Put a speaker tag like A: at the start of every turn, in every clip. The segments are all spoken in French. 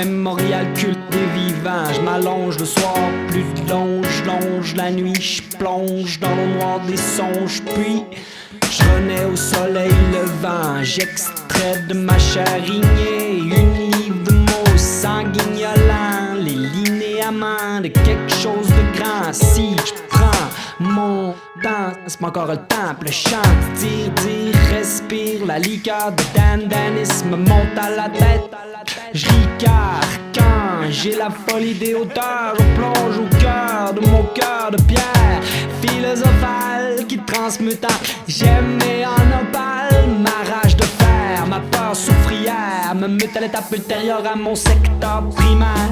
A: mémorial culte des vivants. Je m'allonge le soir, plus de longe la nuit, je plonge dans le noir des songes, puis je renais au soleil levant. J'extrais de ma chair ignée une livre de mots sanguignolants, les linéaments de quelque chose de grand. Si je prends mon temps, c'est pas encore le temps, le chant, dire, respire. La liqueur de Dan me monte à la tête. Je car quand j'ai la folie des hauteurs, je plonge au cœur de mon cœur de pierre philosophale qui transmute en j'aimais en opale. Ma rage de fer, ma peur souffrière me mute à l'étape ultérieure à mon secteur primaire.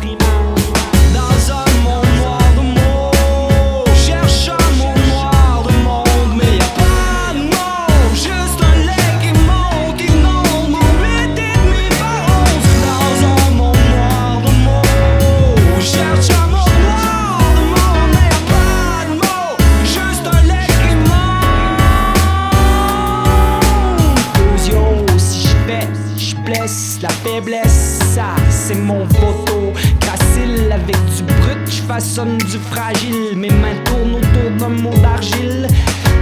A: Dans un monde noir de mots, cherche un monde noir de monde, mais y'a pas de mots, juste un lait qui monte, inonde mon 8 et demi par 11. Dans un monde noir de mots, cherche un monde noir de monde, mais y'a pas de mots, juste un lait qui monte. Fusion, si je blesse la faiblesse, ça c'est mon photo. Gracile avec du brut, je façonne du fragile. Mes mains tournent autour d'un mot d'argile.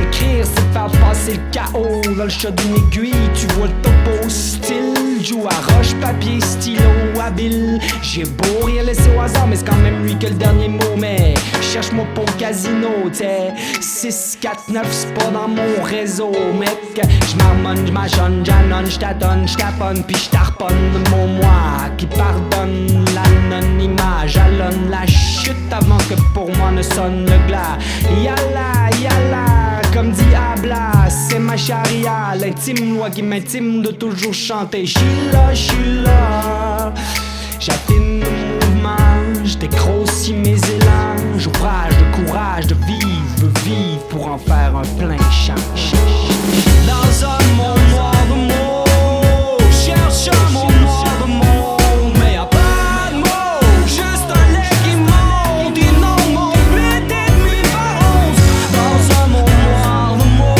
A: Écrire c'est faire passer le chaos dans le chat d'une aiguille. Tu vois le topo style, joue à roche, papier, stylo, habile. J'ai beau rien laisser au hasard, mais c'est quand même lui que le dernier mot. Mais cherche-moi pour le casino, t'sais 6, 4, 9, c'est pas dans mon réseau, mec. J'marmonne, j'machonne, j'annonne, j'tâtonne, j'taponne, puis j'tarponne mon moi qui pardonne l'anonymat. Jalonne la chute avant que pour moi ne sonne le glas. Yalla, comme dit Habla, c'est ma charia, l'intime loi qui m'intime de toujours chanter. J'suis là, j'affine le mouvement, j'dégrossis mes élans, j'ouvrage de courage de vivre pour en faire un plein champ. Dans un monde noir de mots, cherche un monde noir de monde, mais y'a pas de mots, juste un lait qui monte, inonde mon 8 et demi par 11. Dans un monde noir de mots,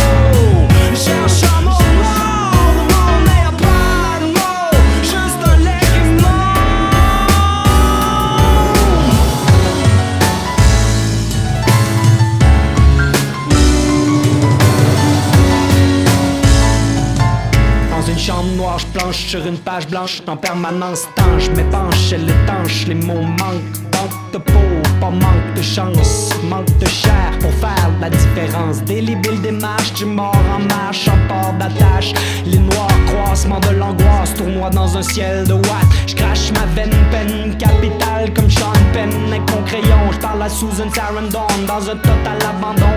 A: cherche un monde noir de monde, mais y'a pas de mots, juste un lait qui monte. Dans une chambre noire, je planche sur une page blanche en permanence tanche, m'épanche, elle étanche, les mots manquent, manque de peau, pas manque de chance, manque de chair pour faire la différence. Délibile démarche, du mort en marche, en port d'attache, les noirs croissements de l'angoisse, tournoi dans un ciel de watts. J'crache ma veine, peine capitale comme Sean Penn avec mon crayon, j'parle à Susan Sarandon dans un total abandon.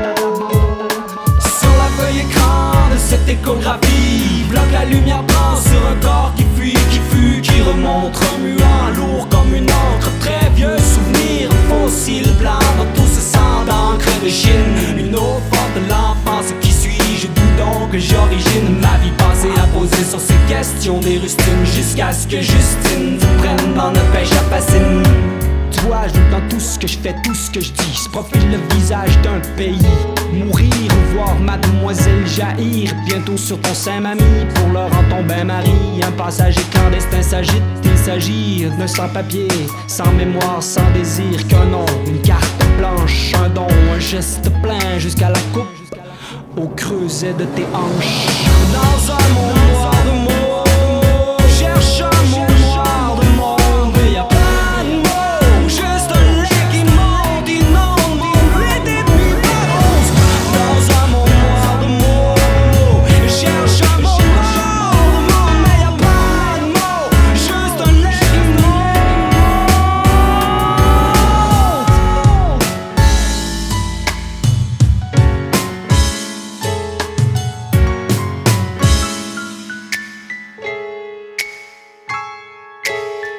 A: Sur la feuille écran de cette échographie, bloque la lumière blanche sur un corps qui fuit, qui remonte, remuant, lourd comme une encre. Très vieux souvenir, fossile blanc dans tout ce sang d'encre de Chine. Une eau forte de l'enfance, qui suis-je, d'où donc j'origine ma vie passée à poser sur ces questions des rustines, jusqu'à ce que Justine se prenne dans notre pêche à fascine. Tu vois, je dans tout ce que je fais, tout ce que je dis, se profile le visage d'un pays. Mourir ou voir mademoiselle jaillir bientôt sur ton sein, mamie, pour l'heure en ton bain-marie. Un passager clandestin s'agite, il s'agit d'un sans-papier, sans mémoire, sans désir qu'un nom, une carte blanche, un don, un geste plein jusqu'à la coupe, au creuset de tes hanches. Dans un monde noir de mots, cherche un monde noir de monde, mais y'a pas de mots, juste un lait qui monte, inonde mon 8 et demi par 11. Dans un monde noir de mots, cherche un monde noir de monde, mais y'a pas de mots, juste un lait qui monte.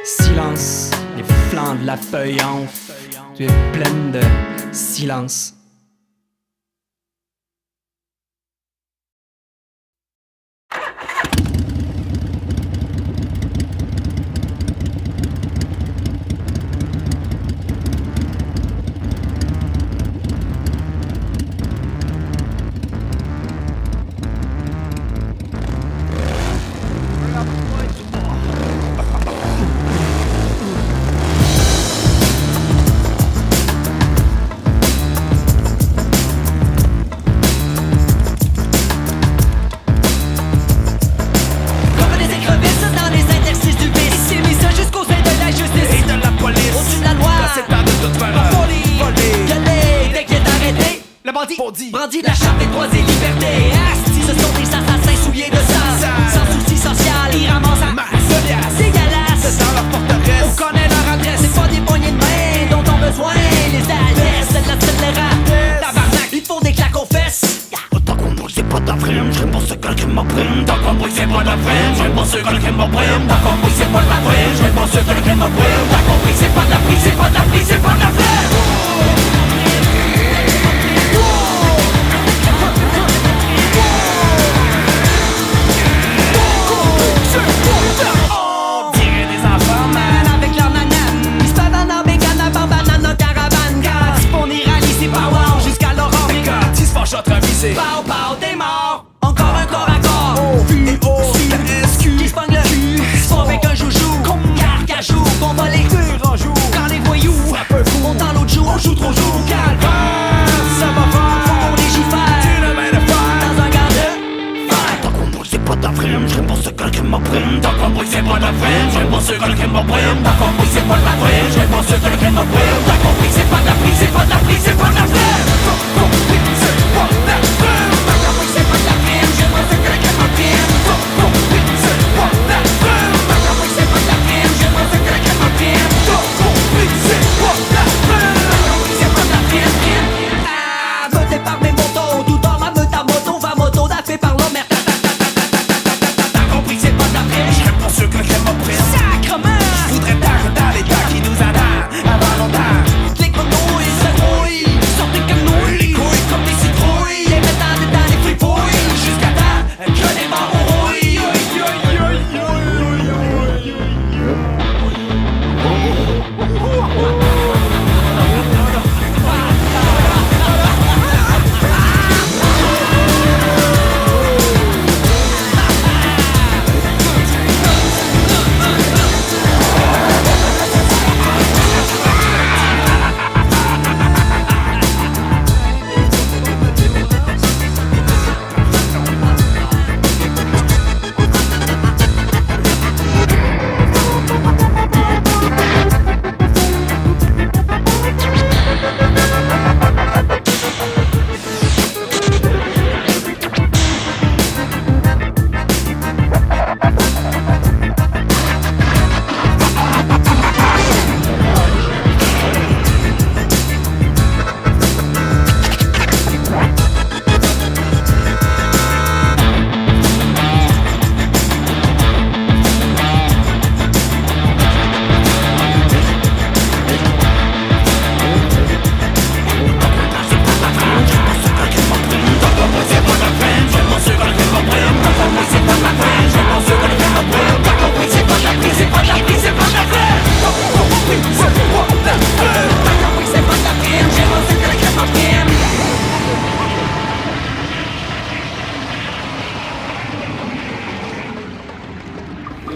A: Silence, les flancs de la feuille enflent, tu es pleine de silence.
B: fondit.
C: Brandit la charte des droits et libertés. Asti, ce sont des assassins souillés de sang. Sans souci social, ils ramassent à
B: Solias,
C: dégueulasse.
B: c'est dans leur forteresse.
C: On connaît leur adresse, c'est pas des poignées de main dont ont besoin les adresses. C'est de la scélérate. Tabarnak, il faut des claques aux fesses.
D: Tant qu'on bouge c'est pas de la frime, j'aime pas ce gars qui m'opprime. Tant qu'on bouge c'est pas de la frime, j'aime pas ce gars qui m'opprime. Tant qu'on bouge c'est pas de la frime, j'aime pas ce gars qui m'opprime. Tant qu'on bouge c'est pas de la prise, c'est pas de la prise, c'est pas de la frime.
B: On dirait des enfants, man.
C: Avec leur nanane, ils se battent en bécane, en banane, en caravane. Quand on y rallie, c'est power jusqu'à l'aurore.
B: Et quand ils se fâchent entre amis, c'est
C: Pow, pow, t'es mort. Encore un corps à corps. Qui se pogne le cul, se font avec un joujou. Carcajou, qu'on va les quand les voyous on dans l'autre joue, on joue trop joue. Calvaire, ça va faire, faut qu'on légifère dans un garde-fer.
D: Tant qu'on bouge c'est pas de la frime, j'aime pas ce gars qui m'opprime. Tant qu'on bouge c'est pas de la frime, j'aime pas ce gars qui m'opprime. Tant qu'on bouge c'est pas de la frime, j'aime pas ce gars qui m'opprime. Tant qu'on bouge c'est pas de la prise, c'est pas de la prise, c'est pas de la frime.
B: Tant qu'on bouge c'est pas de la frime,
C: Tant qu'on bouge c'est pas de la frime, j'aime pas ce gars qui m'opprime.
B: tant qu'on bouge c'est pas de la frime,
C: Tant qu'on bouge c'est pas de la frime, j'aime pas ce gars qui m'opprime.
B: tant qu'on bouge c'est pas de la frime.
C: C'est pas de la frime. Ah, meute par mes motos, tout dans ma meute à moto, va moto d'affé par l'homme.
B: T'as compris que c'est pas de la frime, j'aime pas ce gars qui m'opprime.
C: Sacrement.
B: J'voudrais t'arrêter dans l'état qui nous attend avant longtemps.
C: Les grenouilles se grouillent, sortent comme nouilles, les couilles comme des citrouilles, les mettant dedans les fripouilles, jusqu'à temps que les morts rouillent.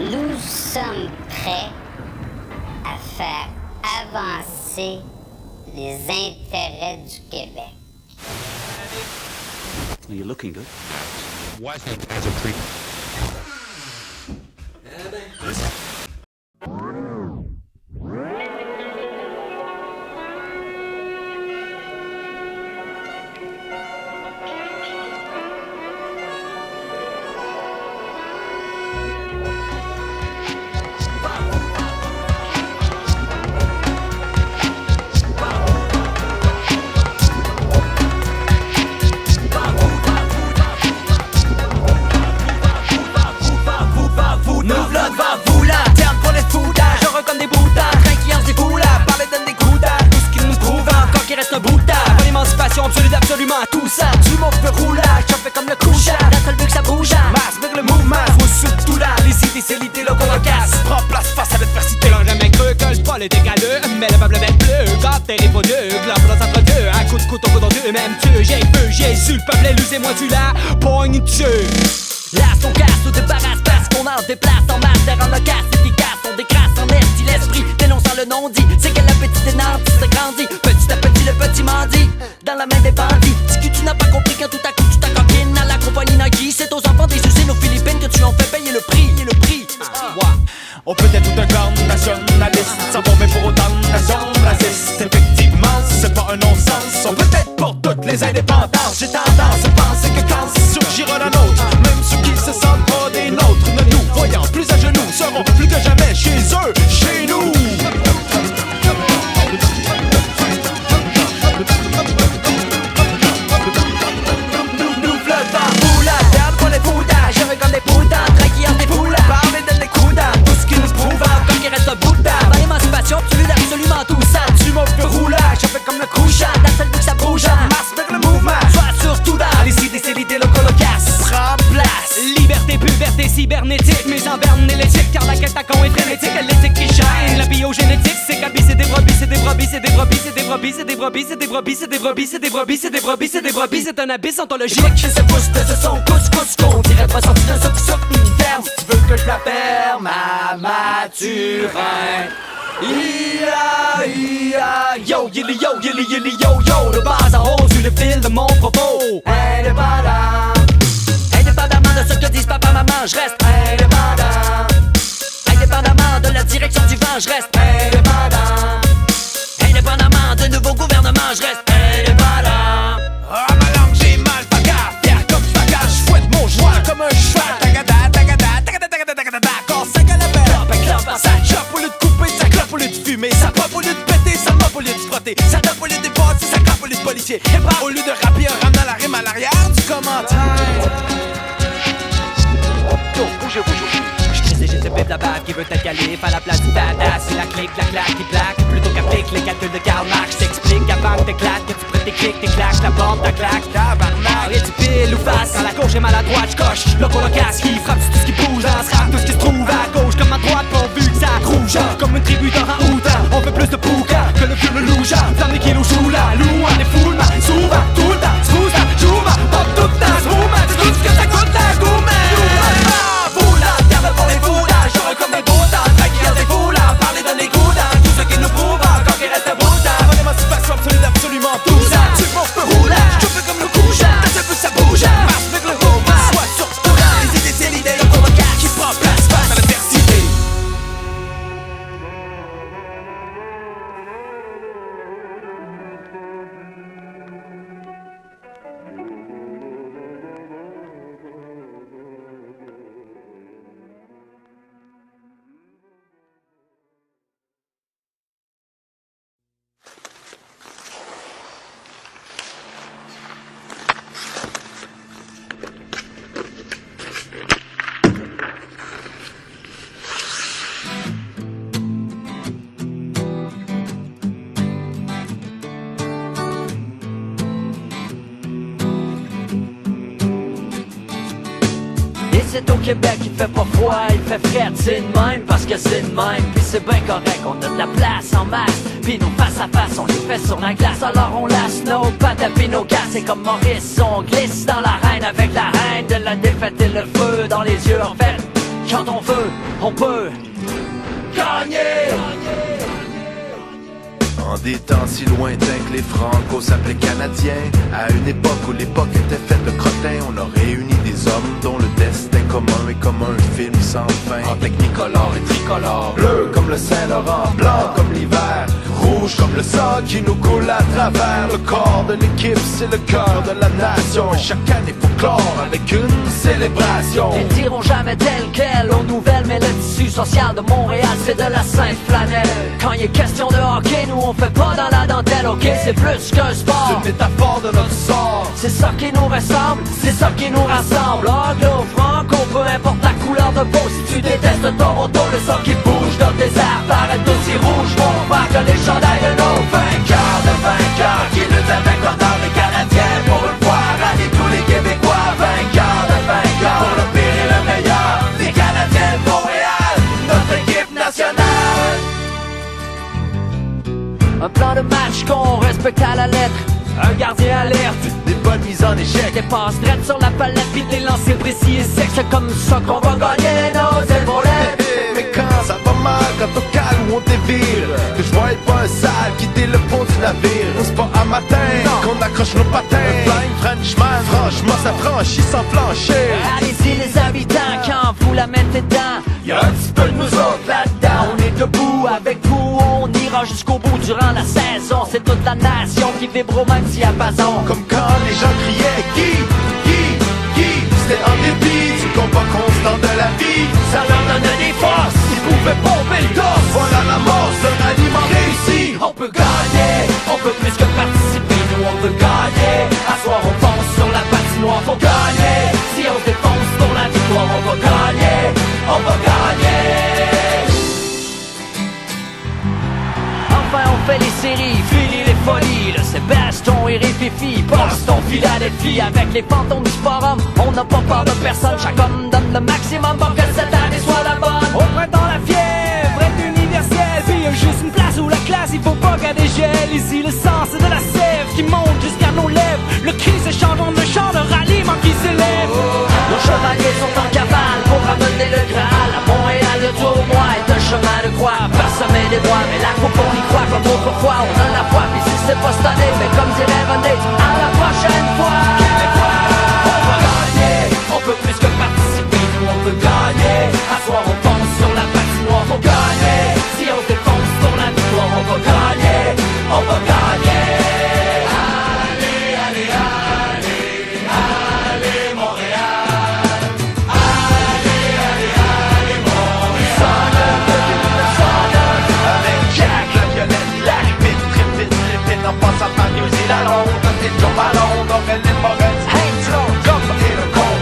E: Nous sommes prêts à faire avancer les intérêts du Québec.
D: You're looking good.
F: Wasn't as a pre.
C: Nous v'là devant vous là, terme pour les foudages, heureux comme des boutards, tranquilles des fous là, parler donne des coups d'âge, tout ce qui nous trouve encore qu'il reste un bout d'âge. Pas l'émancipation absolue d'absolument tout ça, du monde feu roulage, j'en fais comme le couchage, la seule vue que ça bouge, masse vers le mouvement, faut surtout là, les idées c'est l'idée là qu'on casse, prends place face à l'adversité.
A: L'on jamais cru que le pôle était galeux, mais le peuple avait bleu, quand t'es répondu, glove dans entre deux, un coup de couteau dans deux, même Dieu, j'ai peu, j'ai su, le peuple est lusé, moi tu l'as, pogne dessus.
C: Là on casse ou débarrasse parce qu'on en déplace en masse, derrière le casse efficace, on décrasse en esti l'esprit, dénonçant le non-dit, c'est que l'appétit des nantis se grandit, petit à petit le petit mendie, dans la main des bandits, ce que tu n'as pas compris quand tout à coup tu t'accoquines à la compagnie Nike, c'est aux enfants des usines aux Philippines que tu en fais payer le prix,
B: On peut être tout un corps nationaliste, sans tomber pour autant de nations racistes. Effectivement, c'est pas un non-sens, on peut être pour toutes les indépendances. J'ai tendance à penser que quand surgira la nôtre, même ceux qui se sentent pas des nôtres, ne nous voyant plus à genoux, seront plus que jamais chez eux, chez nous.
C: Comme des poudres, traquillant des poules, parler de l'écrouda, tout ce qui nous prouve encore qu'il reste un bout d'âme. Dans l'émancipation, absolue absolument tout ça.
B: Tu m'offres le roulage, je fais comme le couchant.
C: La seule vie que ça bouge,
B: Marche vers le mouvement.
C: sois surtout dans les idées, c'est l'idée, le colocasse.
B: Prends place.
C: Liberté, puberté, cybernétique, mise en berne électrique, car la quête à con est frénétique, l'éthique qui shine, la biogénétique, c'est cabis, c'est des brebis, c'est des brebis, c'est des brebis, c'est des brebis, c'est des brebis, c'est des brebis, c'est des brebis, c'est des brebis, c'est des brebis, c'est des brebis, c'est un abysse ontologique.
B: Je sais pousse de ce son, couscous, qu'on dirait pas sorti d'un souk-souk, ferme. Si tu veux que je la ferme à Mathurin. Ia, ia,
C: Yo, yilly, yo, yilly, yilly, yo, yo, de bas en haut sur le fil de mon propos.
B: indépendant,
C: Indépendamment de ce que disent papa, maman, je reste
B: indépendant,
C: indépendamment de la direction du vent, je reste
B: indépendant.
C: indépendamment de nouveaux gouvernements, je reste indépendant.
B: Ah, ma langue, j'ai mal, pas gaffe, fier comme je bagage, je fouette mon joint comme un cheval. Tagada, tagada, tagada, tagada, tagada, quand ça galabelle. Ça chope au lieu de couper, ça clope au lieu de fumer. Ça pop au lieu de péter, ça mop au lieu de se frotter. Ça tape au lieu de dépasser, ça crape au lieu de policier. Et pas au lieu de rapper en ramenant la rime à l'arrière du commentaire.
C: Yo, bougez, bougez. J'ai ce bête la bave qui veut être calife à la place du badass. C'est la clique, la claque qui plaque. Plutôt qu'applique les calculs de Karl Marx. J't'explique avant que t'éclates, que tu prêtes tes clics, tes claques, ta porte, ta claque. Tabarnak, et tu pile ou face. Quand la gauche est mal à droite, j'coche. Le colocasse qui frappe sur tout ce qui bouge. Dans ce rap, tout ce qui se trouve à gauche comme à droite. Pourvu que ça rouge comme une tribu d'orang-outan. On fait plus de pouca que le vieux le louja. Flamme des kilos, joue la loin des foules. Souvent, tout le temps, s'fousse la joue ma. Pop tout le temps, s'mouma. C'est tout ce que ça coûte la gourmet.
B: Pour les foulages, j'aurais comme des beaux temps. Traquer des foulards, parler de l'égoudin. Tout ce qui nous prouve encore qu'il reste un bout de temps. Mon émancipation absolue d'absolument tout ça. Tu m'offres le roulage, je fais comme le couchant. T'as ce peu ça bouge, marche avec le mouvement. Sois surtout dans les idées, c'est l'idée, le colocasse qui prend place face à l'adversité.
C: C'est au Québec, il fait pas froid, il fait frais, c'est de même parce que c'est de même. Puis c'est bien correct, on a de la place en masse. Puis nos face à face, on les fait sur la glace. Alors on laisse nos pattes à nos gars. C'est comme Maurice, on glisse dans l'arène avec la reine de la défaite et le feu dans les yeux. En fait, quand on veut, on peut gagner.
G: En des temps si lointains que les Franco s'appelaient Canadiens, à une époque où l'époque était faite de crottins, on a réuni des hommes dont le destin commun est comme un film sans fin. En technicolore et tricolore, bleu comme le Saint-Laurent, blanc comme l'hiver, rouge comme le sang qui nous coule à travers. Le corps de l'équipe, c'est le cœur de la nation, et chaque année faut clore avec une célébration.
C: Ils diront jamais tel quel aux nouvelles, mais le tissu social de Montréal, c'est de la sainte flanelle. Quand il est question de hockey, nous on fait pas dans la dentelle, ok, c'est plus qu'un sport.
G: C'est une métaphore de notre sort.
C: C'est ça qui nous ressemble, c'est ça qui nous rassemble. Anglo, franco, peu importe la couleur de peau. Si tu détestes Toronto, le sang qui bouge dans tes airs paraît aussi rouge. Mon pas que les chandails de nos vainqueurs qui luttent avec ardeur les Canadiens pour une fois rallier tous les Québécois. Vainqueurs pour le pire et le meilleur. Les Canadiens de Montréal, notre équipe nationale. Un plan de match qu'on respecte à la lettre. Un gardien alerte,
G: Des bonnes mises en échec,
C: des passes drettes sur la palette, puis des lancers précis et secs. C'est comme ça qu'on va gagner nos épaulettes.
G: mais quand ça va mal, quand on cale ou on dévire, que je voyais pas un sale quitter le pont du navire. C'est pas un matin qu'on accroche nos patins. Un flying Frenchman, franchement ça franchit sans flancher.
C: Allez-y les habitants, quand vous la mettez dedans,
G: Y'a un petit peu de nous autres là-dedans.
C: on est debout avec vous, on ira jusqu'au bout durant la saison. C'est toute condamnation qui vibre au même diapason.
G: Comme quand les gens criaient Guy, c'était en dépit du combat constant de la vie.
C: Ça leur donnait des forces, ils pouvaient pomper le torse.
G: Voilà l'amorce d'un aliment réussi.
C: On peut gagner, on peut plus que participer, nous on veut gagner. À soir on fonce sur la patinoire, faut gagner. Si on se défonce pour la victoire, on va gagner, on va gagner. Enfin on fait les séries, fini les folies. Le Sébastien et Rififi, Boston, Philadelphie. Avec les fantômes du forum, on n'a pas peur de personne. Chaque homme donne le maximum pour que cette année soit la bonne. Au printemps la fièvre est universelle, puis y'a juste une place où la classe il faut pas qu'elle dégèle. Ici le sang c'est de la sève qui monte jusqu'à nos lèvres. Le cri se chante en un chant de ralliement qui s'élève. Nos chevaliers sont en cavale pour ramener le Graal. À Montréal le tournoi est un chemin de croix parsemé des bois, mais la coupe on y croit comme autrefois. On a la foi, puis si c'est pas cette année, mais comme dirait René, à la prochaine fois. On va gagner, on peut plus que participer, nous on veut gagner. À soir on pense sur la patinoire, faut gagner. Si on se défonce pour la victoire, on va gagner, on va gagner. Allez, allez, allez, allez Montréal. Allez, allez, allez Montréal.
G: Avec Jack, la violette, la répète, répète, en passant par New Zealand. C'est Joe Ballon, Dorel et Moretz. Hey, Slow, Gum, et le con,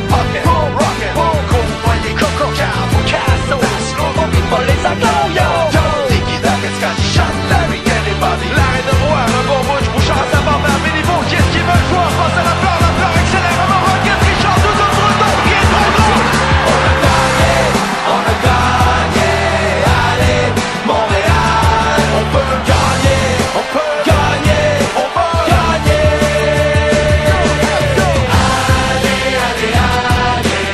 G: Pocket, Rocket, Coco, voyez Coco, Cabo, Casso, Slow, oublie pas les accords, yo, Tiki, David, Scott, Sean, Larry, Kelly, Bobby. L'arrêt de voir, un bon bouche, bouchard à sa barbe à niveau. Qu'est-ce qu'ils veulent voir? Passe à la fleur, accélère, un moment, qu'est-ce qu'ils chantent, tous autres le dos, qui est trop drôle. On a gagné, allez, Montréal. On peut gagner, on peut gagner, on peut gagner. Allez, allez, allez,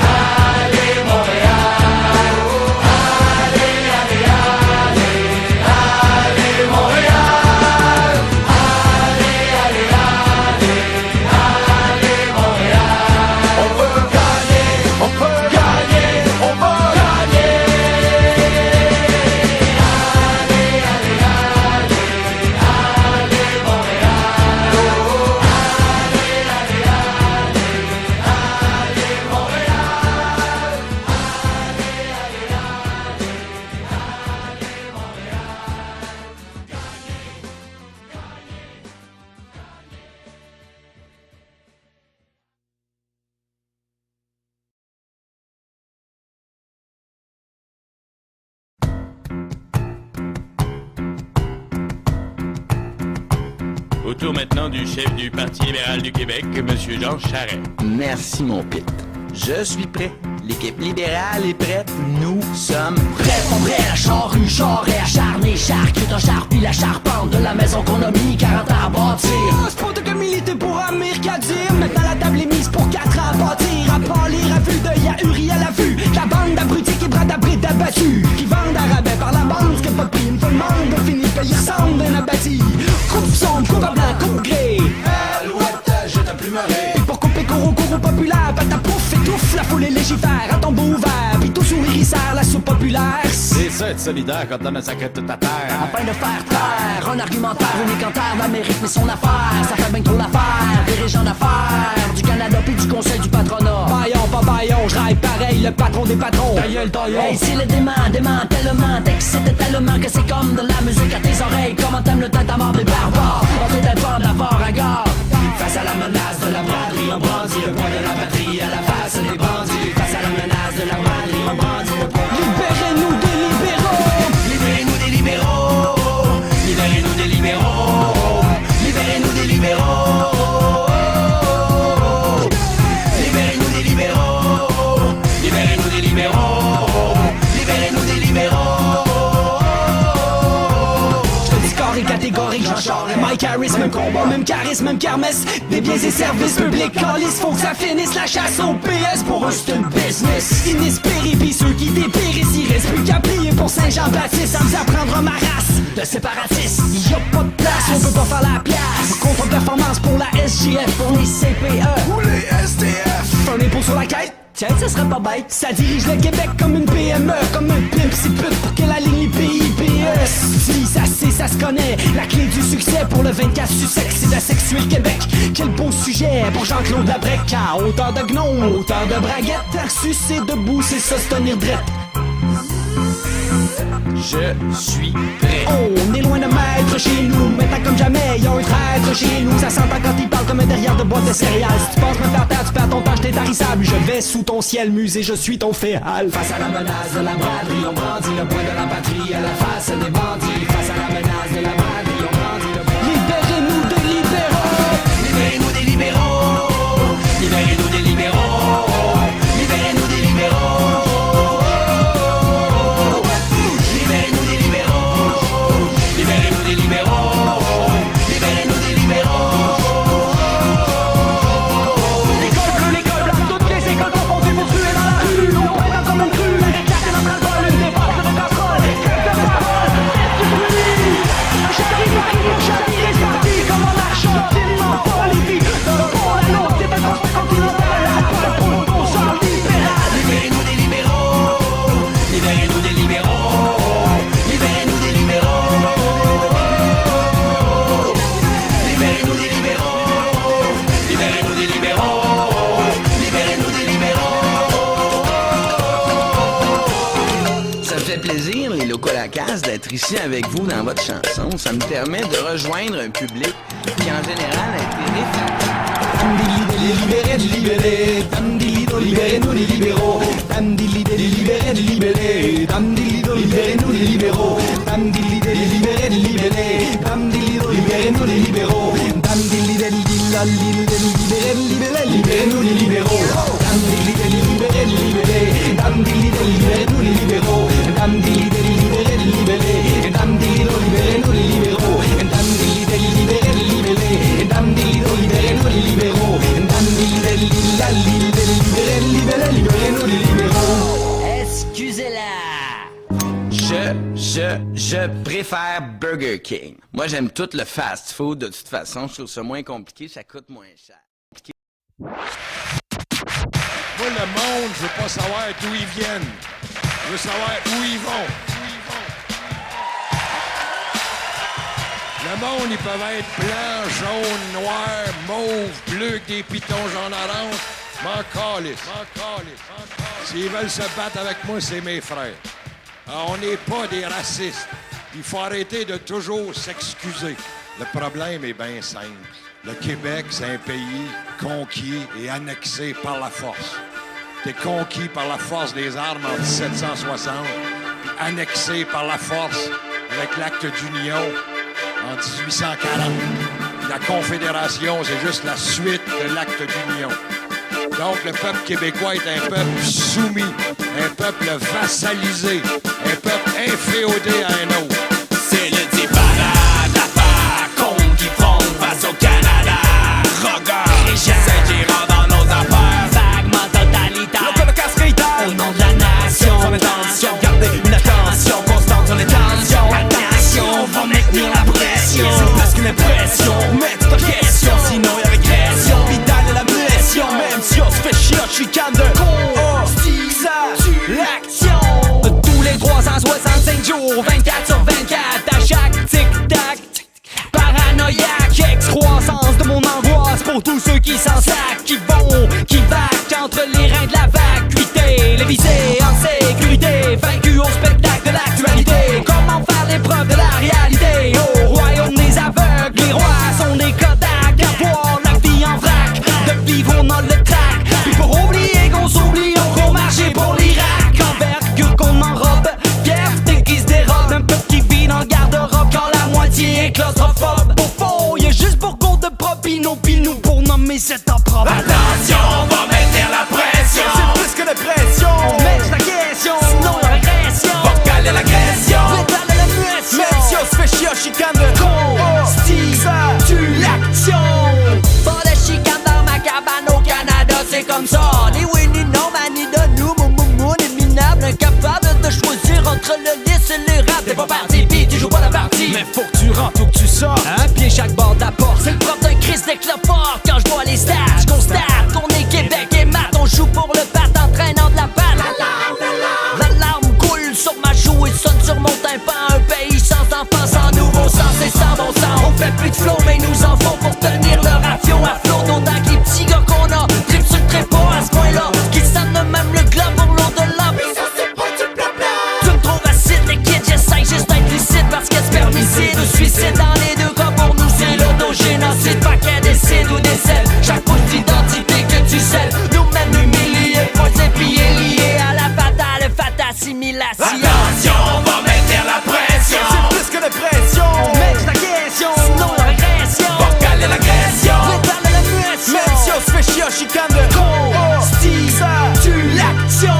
G: allez, Montréal. Allez, allez, allez, allez, Montréal. Allez, allez, allez, allez, Montréal. On peut gagner, on peut gagner, on peut gagner. Allez, allez, allez, allez, Montréal. Allez, allez, allez, allez, Montréal.
F: Au tour maintenant du chef du Parti libéral du Québec, Monsieur Jean Charest.
H: Merci, mon Pete. Je suis prêt. L'équipe libérale est prête. Nous sommes prêts.
C: On prêt à charrue, charret, acharné, charcute, un charpie, la charpente de la maison qu'on a mis 40 ans à bâtir. C'est pas de que militer pour Amir qu'à dire. Maintenant la table est mise pour 4 ans à bâtir. À pâlir, à vue d'œil, à Uri à la vue. La bande d'abrutis qui bradent abrites abattus. Qui vendent à rabais par la bande, ce que pas de prix. Une fois le monde, on finit payer ressemble d'un abattu. Coupe sombre, coupe à blanc, coupe gris.
G: Alouette, je t'ai plus marré.
C: Et pour couper courroux populaire, pâte à pouf, étouffe, la foule est légifère, à tombeau ouvert, puis tout sourire il sert la soupe populaire.
I: C'est ça être solidaire quand on a sacré toute ta terre.
C: Afin de faire taire, un argumentaire unique en terre, l'Amérique mais son affaire, ça fait bien trop l'affaire, dirigeant d'affaires, du Canada puis du conseil du patronat. Baillon, pas baillon, je raille pareil, le patron des patrons. Ta gueule, hey, c'est le dément tellement, t'excites tellement que c'est comme de la musique à tes oreilles. Comment t'aimes le temps à mort des barbares, on fait des bandes d'abord à gare. Face à la menace de la braderie, on brandit le poing de la patrie à la face des bandits. Face à la menace de la braderie, on brandit le poing. Libérez-nous des libéraux. Libérez-nous des libéraux. Libérez-nous des libéraux. Libérez-nous des libéraux. Libérez-nous des libéraux. Libérez-nous des libéraux. Libérez-nous des libéraux. Je te dis corps et catégorique, j'en charge. Mike Harris, même combat, même charisme, même kermesse. Des biens et services publics, calice, faut que ça finisse. La chasse au PS, pour eux c'est une business. Inespéré, pis ceux qui dépérissent, il reste plus qu'à plier pour Saint-Jean-Baptiste. Ça me apprendre ma race de séparatistes. Y'a pas de place, on peut pas faire la pièce. Contre-performance pour la SGF, pour les CPE
G: Ou les STF.
C: un impôt sur la quête, tiens, ça serait pas bête. Ça dirige le Québec comme une PME, comme un pimp si pute pour que la ligne PIPE. Si ça
A: ça se connaît. La clé du succès pour le 24 Sussex, c'est d'asexuer le Québec. Quel beau sujet pour Jean-Claude Labrec. À hauteur de gnome, hauteur de braguette. Arsus c'est debout, c'est ça se tenir drette.
H: Je suis prêt.
A: On est loin de maître chez nous, maintenant comme jamais, y'a un traître chez nous. Ça s'entend quand il parle comme un derrière de boîte de céréales. Si tu penses me faire taire, tu perds ton temps, j't'ai tarissable. Je vais sous ton ciel musée, je suis ton féal. Face à la menace de la braderie, on brandit le point de la patrie à la face des bandits. Face à la menace de la braderie, on brandit le point. Libérez-nous des libéraux.
D: Libérez-nous des libéraux. Libérez-nous des libéraux. Libérez-nous des libéraux. Libérez-nous des libéraux. Libérez-nous des libéraux. Libérez-nous des libéraux.
A: L'école bleue, l'école blanche, toutes les écoles confondues pour tuer dans la rue. On prétend comme une crue, la réclame dans le bol, une défense de casserole. Quelques paroles, est du bruit. Un charivari, mon chari est parti comme un argentinement pour les vies. Pour la nôtre, c'est un constat continental. Pour le bon sang libéral.
D: Libérez-nous des libéraux. Libérez-nous des libéraux. Libérez-nous des libéraux. Libérez-nous des libéraux. Libérez-nous des libéraux. Libérez-nous des libéraux.
H: Ça me fait plaisir, les Locolacas, d'être ici avec vous dans votre chanson. Ça me permet de rejoindre un public qui, en général, a été réfractaire.
A: Libérez-nous les libéraux. Libérez-nous les libérés. Libérez-nous les libéraux. Libérez-nous les libéraux. Libérez-nous les libéraux. Libérez-nous les libéraux.
C: Excusez-la.
H: Je préfère Burger King. Moi, j'aime tout le fast-food. De toute façon, je trouve ça moins compliqué, ça coûte moins cher.
I: Moi, le monde, je veux pas savoir d'où ils viennent. Je veux savoir où ils vont. Le monde, ils peuvent être blanc, jaune, noir, mauve, bleu, avec des pitons jaune orange. M'en calisse. S'ils veulent se battre avec moi, c'est mes frères. Alors, on n'est pas des racistes. Il faut arrêter de toujours s'excuser. Le problème est bien simple. Le Québec, c'est un pays conquis et annexé par la force. T'es conquis par la force des armes en 1760, puis annexé par la force avec l'acte d'union en 1840. La Confédération, c'est juste la suite de l'acte d'union. Donc, le peuple québécois est un peuple soumis, un peuple vassalisé, un peuple inféodé à un autre.
D: C'est le débarras d'affaires qu'on qui prend face au Canada. Regard, s'inquiérant dans nos affaires.
C: Vaguement totalitaire.
D: Le peuple casse-rital.
C: Au nom de la nation.
D: Son intention, garder une attention constante sur les tensions.
C: La nation va maintenir la pression.
D: C'est plus qu'une impression, mets toute ta question. Sinon y'a régression, vital de la pression. Même si on se fait chier, je suis calme de
C: l'action. Tous les 365 jours, 24 sur 24, à chaque tic-tac. Paranoïaque, excroissance de mon angoisse pour tous ceux qui s'en sacent, qui vaquent entre les reins de la vacuité. Les visés en sécurité, vaincus au spectacle de l'actualité. Comment faire l'épreuve de la réalité? Au royaume des aveugles, les rois sont des Kodak. Avoir la vie en vrac, de vivre on a le trac. Puis pour oublier qu'on s'oublie, on court marcher pour l'Irak. Envergure qu'on enrobe, fierté qui se dérobe. Un peuple qui vit dans le garde-robe quand la moitié est claustrophobe. Au fond, y'a juste pour compte de propino, pis nous pour nommer cet opprobre.
D: Attention, on va maintenir la pression.
C: C'est plus que de pression. On met la caisse l'agression.
D: Attention, on va mettre la pression.
B: C'est plus que de pression.
C: Mets ta question, sinon la régression.
D: Va caler l'agression.
C: Préparle la mutation.
B: Même si on se fait chier en chicane de
C: Constitue l'action.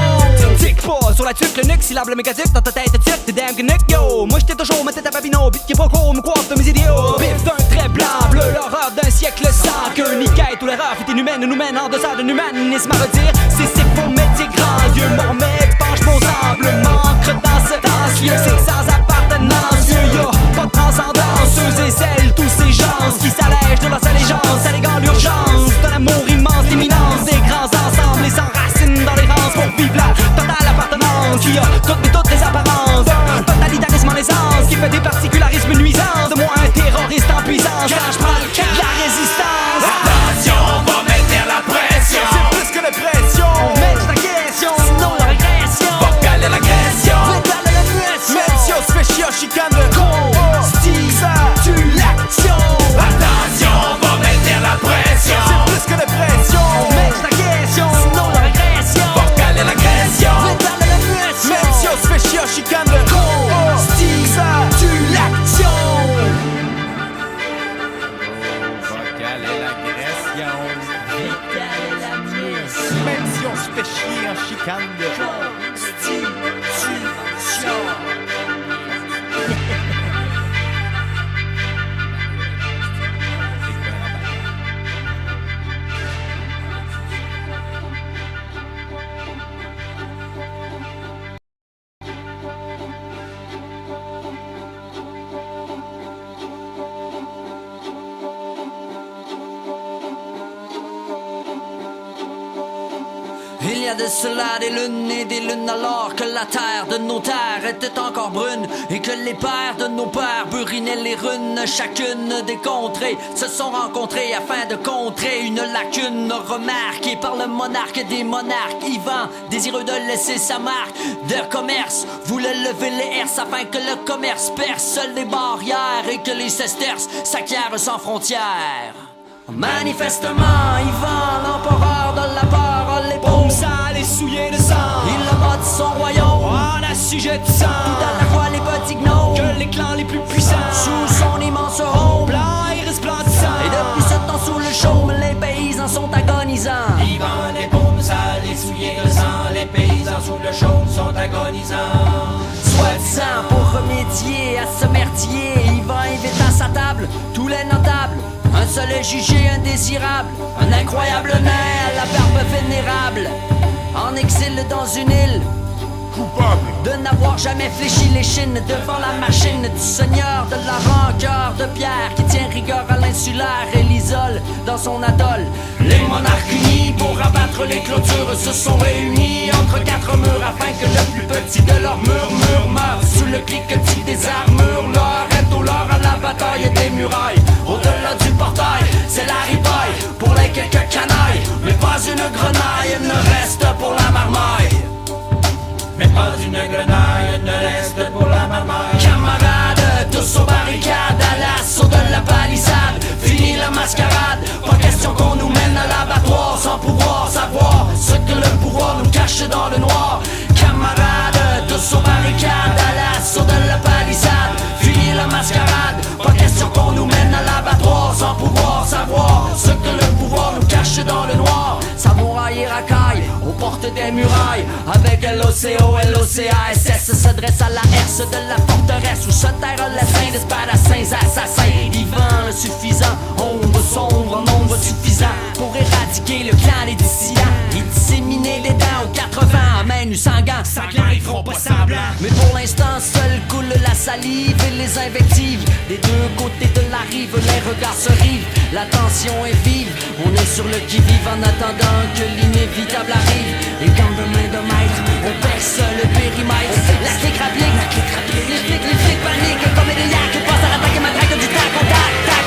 C: Tic pas sur la tuque, le nuque, syllabe le mégatique dans ta tête de tuque, t'es damn que nuque, yo. Moi j'étais toujours ma tête à Babino, bit qui est pas court, me coiffe de mes idiots. Bif d'un trait blanc, bleu, l'horreur d'un siècle sans que ni quête ou l'erreur fut inhumaine, nous mène en deçà d'un humanisme à redire. C'est pour métier grand, Dieu m'en met, penche mon semble, manque dans ce lieu, c'est que sans appartenance, y'a pas de transcendance, ceux et celles, tous ces gens qui s'allègent de leurs allégeances, allégant l'urgence d'un amour immense, l'imminence des grands ensembles et s'enracinent dans les rangs pour vivre la totale appartenance qui a toutes les apparences d'un totalitarisme en essence qui fait des particularismes nuisants de moi un terroriste en puissance quand je prends le camp de la résistance.
D: Attention, on va mettre la pression.
B: C'est plus que de pression.
C: Mets ta question, sinon la régression.
D: Va caler l'agression.
C: Préparle la mutation.
B: Même si on se fait chier en chicane de
C: Constitue l'action.
D: Attention, on va mettre la pression.
B: C'est plus que de pression.
C: Mets ta question, sinon la régression.
D: Va caler l'agression.
C: Préparle la mutation.
B: Même si on se fait chier en chicane de
C: Constitue l'action.
B: Même si on se fait chier en chicane de
C: Il y a de cela des lunes et des lunes alors que la terre de nos terres était encore brune et que les pères de nos pères burinaient les runes. Chacune des contrées se sont rencontrées afin de contrer une lacune remarquée par le monarque des monarques. Ivan, désireux de laisser sa marque de commerce, voulait lever les herses afin que le commerce perce les barrières et que les sesterces s'acquièrent sans frontières. Manifestement, Ivan, l'empereur de la peur, les paumes sales et souillées de sang. Il a bâti son royaume en assujettissant tout à la fois les petits gnomes que les clans les plus puissants. Sous son immense rôle, blanc et resplendissant. Et depuis ce temps sous le chaume, les paysans sont agonisants.
D: Ivan, les paumes sales et souillées de sang. Les paysans sous le chaume sont agonisants.
C: Soi-disant pour remédier à ce merdier, Ivan invite à sa table tous les notables. Un seul est jugé indésirable, un incroyable nain à la barbe vénérable, en exil dans une île, coupable de n'avoir jamais fléchi les chines devant la machine du seigneur de la rancœur de pierre qui tient rigueur à l'insulaire et l'isole dans son atoll. Les monarques unis pour abattre les clôtures se sont réunis entre quatre murs afin que le plus petit de leurs murmures meure sous le cliquetis des armures. Leur est au leur à la bataille des murailles. Au-delà du portail, c'est la ripaille pour les quelques canailles, mais pas une grenaille ne reste pour la marmaille.
D: Mais pas une grenaille ne reste pour la marmaille.
C: Camarades, tous aux barricades, à l'assaut de la palissade. Fini la mascarade, pas question qu'on nous mène à l'abattoir sans pouvoir savoir ce que le pouvoir nous cache dans le noir. Camarades, tous aux barricades, à l'assaut de la palissade. Fini la mascarade, pas question qu'on nous mène à l'abattoir sans pouvoir savoir ce que le pouvoir nous cache dans le noir. Samouraï et racaille, aux portes des murailles, avec LOCO, LOCASS se dresse à la herse de la forteresse où se terrent les saints d'espadasins assassins. Ivan le suffisant, ombre sombre en nombre suffisant pour éradiquer le clan des dissidents et disséminer des dents aux 80 à main nue sans gants. Sanglants, ils feront pas semblant. Mais pour l'instant, seul coule la salive et les invectives. Des deux côtés de la rive, les regards se rivent. La tension est vive, on est sur le qui-vive en attendant que l'inévitable arrive. Et quand de main de maître, on perce le périmètre. La clique rapplique, les flics paniquent comme des yaks qui passent à l'attaque et matraque du tac au tac, tac,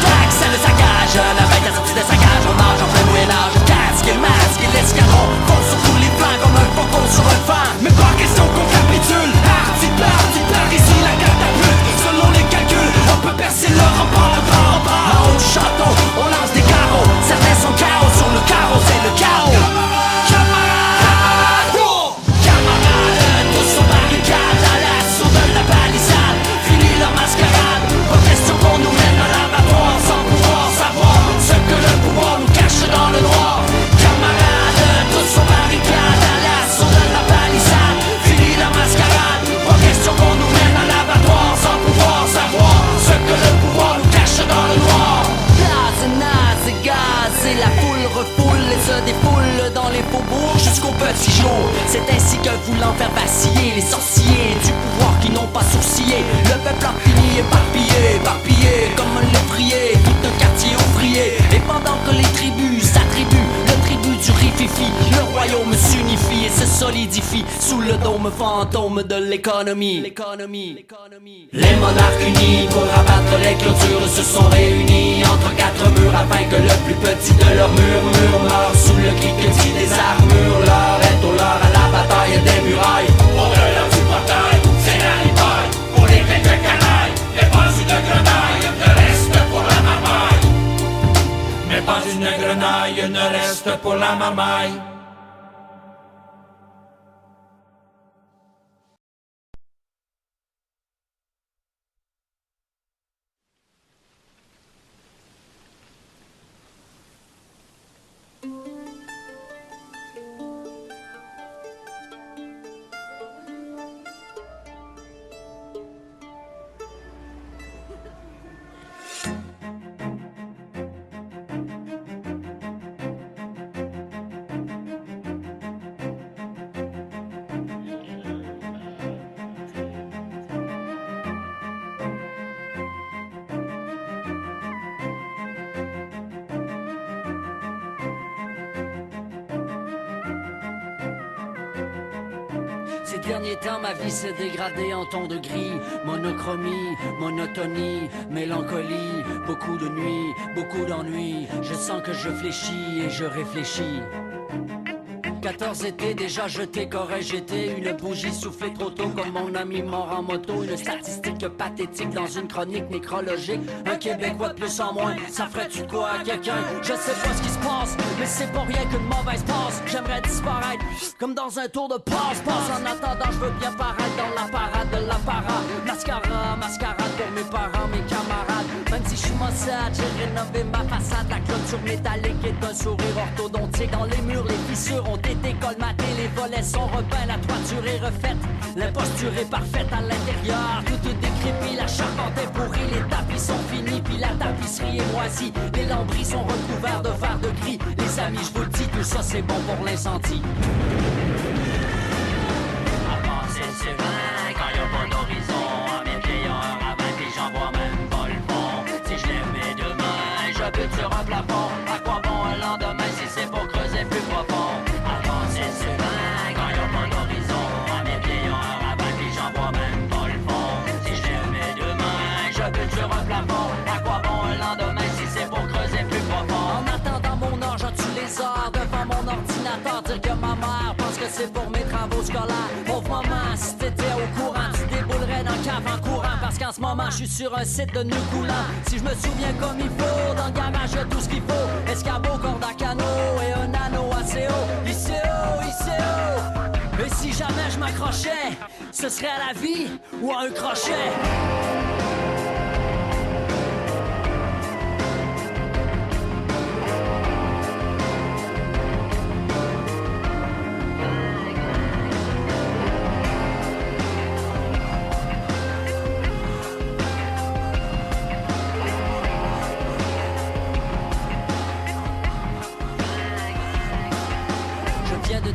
C: tac, c'est le saccage. La bête est sortie de sa cage, on nage en plein Moyen-Âge. Casque et masque et l'escaron, font sur tous les flancs comme un faucon sur un fan. Mais pas question qu'on capitule, parti par ici la catapulte. Selon les calculs, on peut percer le rempart, le grand rempart. En haut du château, on lance des carreaux. Certains sont chaos sur le carreau, c'est le chaos. Camarades, camarades, vaciller, les sorciers du pouvoir qui n'ont pas sourcillé. Le peuple a fini éparpillé, éparpillé comme un lévrier, tout un quartier ouvrier. Et pendant que les tribus s'attribuent le tribut du rififi, le royaume s'unifie et se solidifie sous le dôme fantôme de l'économie. Les monarques unis pour abattre les clôtures se sont réunis entre quatre murs afin que le plus petit de leurs murmures meure sous le cliquetis des armures. L'heure est au leurre à la bataille des murailles.
D: Au-delà du portail, c'est la ripaille. Pour les quelques canailles, les penses de grenaille ne restent pour la marmaille. Mais pas une grenaille ne reste pour la marmaille.
C: Ces derniers temps, ma vie s'est dégradée en ton de gris. Monochromie, monotonie, mélancolie. Beaucoup de nuits, beaucoup d'ennuis. Je sens que je fléchis et je réfléchis. 14 étés déjà jetés, qu'aurais j'été? Une bougie soufflée trop tôt comme mon ami mort en moto. Une statistique pathétique dans une chronique nécrologique. Un Québécois de plus en moins, ça ferait-tu de quoi à quelqu'un? Je sais pas ce qui se passe, mais c'est pas rien qu'une mauvaise passe. J'aimerais disparaître, comme dans un tour de passe-passe. En attendant, je veux bien paraître dans la parade de l'apparat. Mascara, mascarade pour mes parents, mes camarades. Même si je suis maussade, j'ai rénové ma façade. La clôture métallique est un sourire orthodontique. Dans les murs, les fissures ont été colmatées, les volets sont repeints, la toiture est refaite, l'imposture est parfaite à l'intérieur, tout est décrépit, la charpente est pourrie, les tapis sont finis, puis la tapisserie est moisie, les lambris sont recouverts de verre de gris, les amis je vous le dis, tout ça c'est bon pour l'incendie.
D: Avancer c'est vrai quand y a pas d'horizon. À mes pieds y'a un ravin puis j'en vois même pas le fond. Si je lève mes deux mains, je bute sur un plafond. À quoi bon un lendemain si c'est pour creuser plus profond? Avancer c'est vrai quand y a pas d'horizon. À mes pieds y'a un ravin puis j'en vois même pas le fond. Si je lève mes deux mains, je bute sur un plafond. À quoi bon un lendemain si c'est pour creuser plus profond?
C: En attendant mon heure, je tue les heures devant mon ordinateur. Dire que ma mère pense que c'est pour mes travaux scolaires. Pauvre maman, si t'étais au courant, tu déboulerais dans le cave en courant. Parce qu'en ce moment, je suis sur un site de nœuds coulants. Si je me souviens comme il faut, dans le garage, y'a tout ce qu'il faut. Escabeau, corde à canot et un anneau assez haut. Ici haut, ici haut. Et si jamais je m'accrochais, ce serait à la vie ou à un crochet.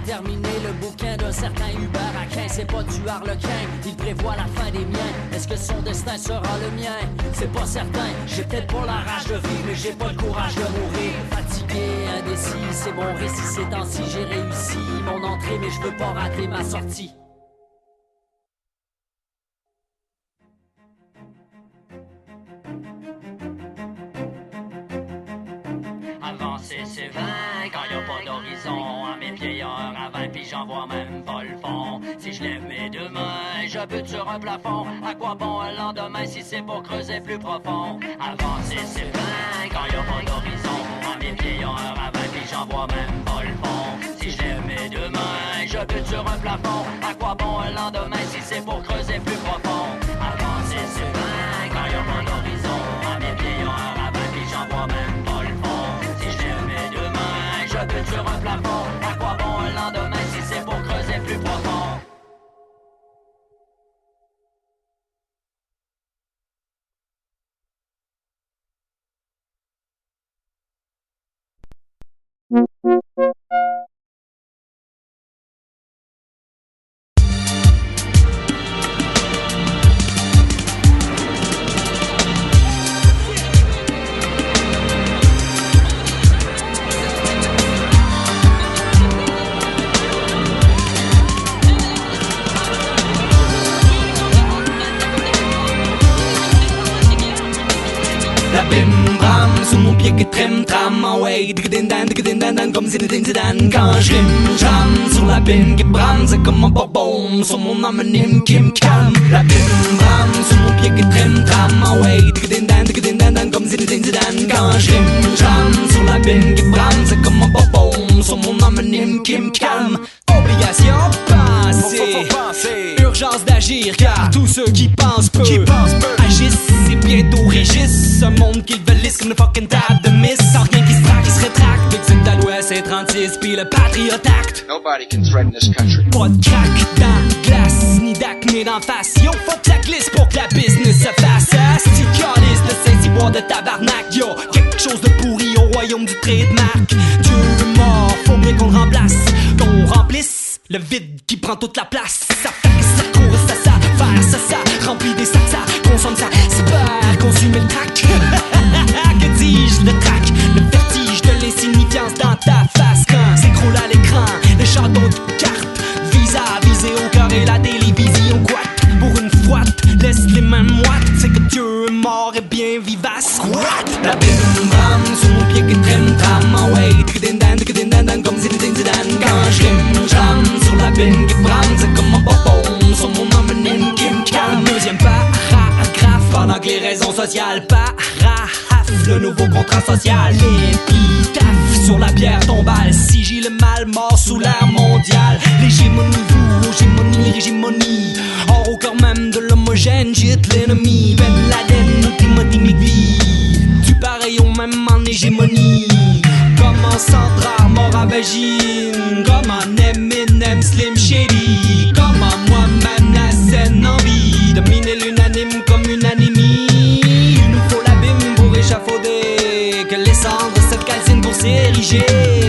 C: Terminer le bouquin d'un certain Hubert Aquin. C'est pas du harlequin, il prévoit la fin des miens. Est-ce que son destin sera le mien? C'est pas certain, j'ai peut-être pas la rage de vivre, mais j'ai pas le courage de mourir. Fatigué, indécis, c'est mon récit ces temps-ci. J'ai réussi mon entrée, mais je veux pas rater ma sortie.
D: Avancer c'est vain quand y a pas d'horizon. À mes pieds y'a un ravin puis j'en vois même pas le fond. Si je lève mes deux mains, je bute sur un plafond. À quoi bon un lendemain si c'est pour creuser plus profond? Avancer c'est vain quand y a pas d'horizon. À mes pieds y'a un ravin puis j'en vois même pas le fond. Si je lève mes deux mains, je bute sur un plafond. À quoi bon un lendemain si c'est pour creuser plus profond? Avancer c'est vain quand y a pas d'horizon. À mes pieds y'a un ravin puis j'en vois même pas le fond. Si je lève mes deux mains, je bute sur un plafond. À quoi bon un lendemain si c'est pour creuser plus profond?
A: bim bram sous mon pied qui trem tram. Ah ouais, digdin-dan, comme Zinedine Zidane. Quand je jam sur la bim qui brame, c'est comme un bonbon sur mon homonyme qui me calme. La bim bram sous mon pied qui trem tram. Ah ouais, digdin-dan, comme Zinedine Zidane. Quand je jam sur la bim qui brame, c'est comme un bonbon sur mon homonyme qui me calme. Obligation penser, urgence d'agir, car tous ceux qui pensent peu agissent, c'est bientôt régissent. Un monde qu'ils veulent lisse comme le fucking table de miss. Sans rien qui se traque, qui se rétracte. Exit à l'ouest, c'est 36, puis le Patriot Act.
J: Nobody can threaten this country.
A: Pas de crack dans glace, ni d'acné d'en face. Yo, faut que ça glisse pour que la business se fasse. Asti calice de Saint-Cyboire de tabarnak. Yo, quelque chose de pourri au royaume du trademark. Dieu est mort, faut bien qu'on le remplace, qu'on remplisse le vide qui prend toute la place. Ça fait, ça court, ça faire, ça remplit des sacs, ça consomme, ça super, consumer le crack. Que dis-je, le track, le vertige de l'insignifiance dans ta face. Quand s'écroule à l'écran, le château de cartes, vise à viser au cœur et la télévision quack. Pour une fois, laisse les mains moites, c'est que Dieu est mort et bien vivace. What? La bim bam sous mon pied qui traîne tram. Ah ouais, digdin-dan, comme Zinedine Zidane. Quand je jam sur la bim qui brame, c'est comme un bonbon sur mon homonyme qui me calme. Deuxième paragraphe, en anglais raison sociale. Paraf, le nouveau contrat social. L'épitaphe sur la pierre tombale. Sigile le mal mort sous l'ère mondiale. L'hégémonie, l'hégémonie. Or au cœur même de l'homogène, jette l'ennemi. Ben Laden, Timothy McVeigh. Du pareil au même en hégémonie. Comme un centrard mort à vagine. Comme un Eminem Slim Shady. Comme un moi-même la scène envie. Dominer l'unanime comme une anémie. Il nous faut l'abîme pour échafauder. Que les cendres se calcinent pour s'ériger.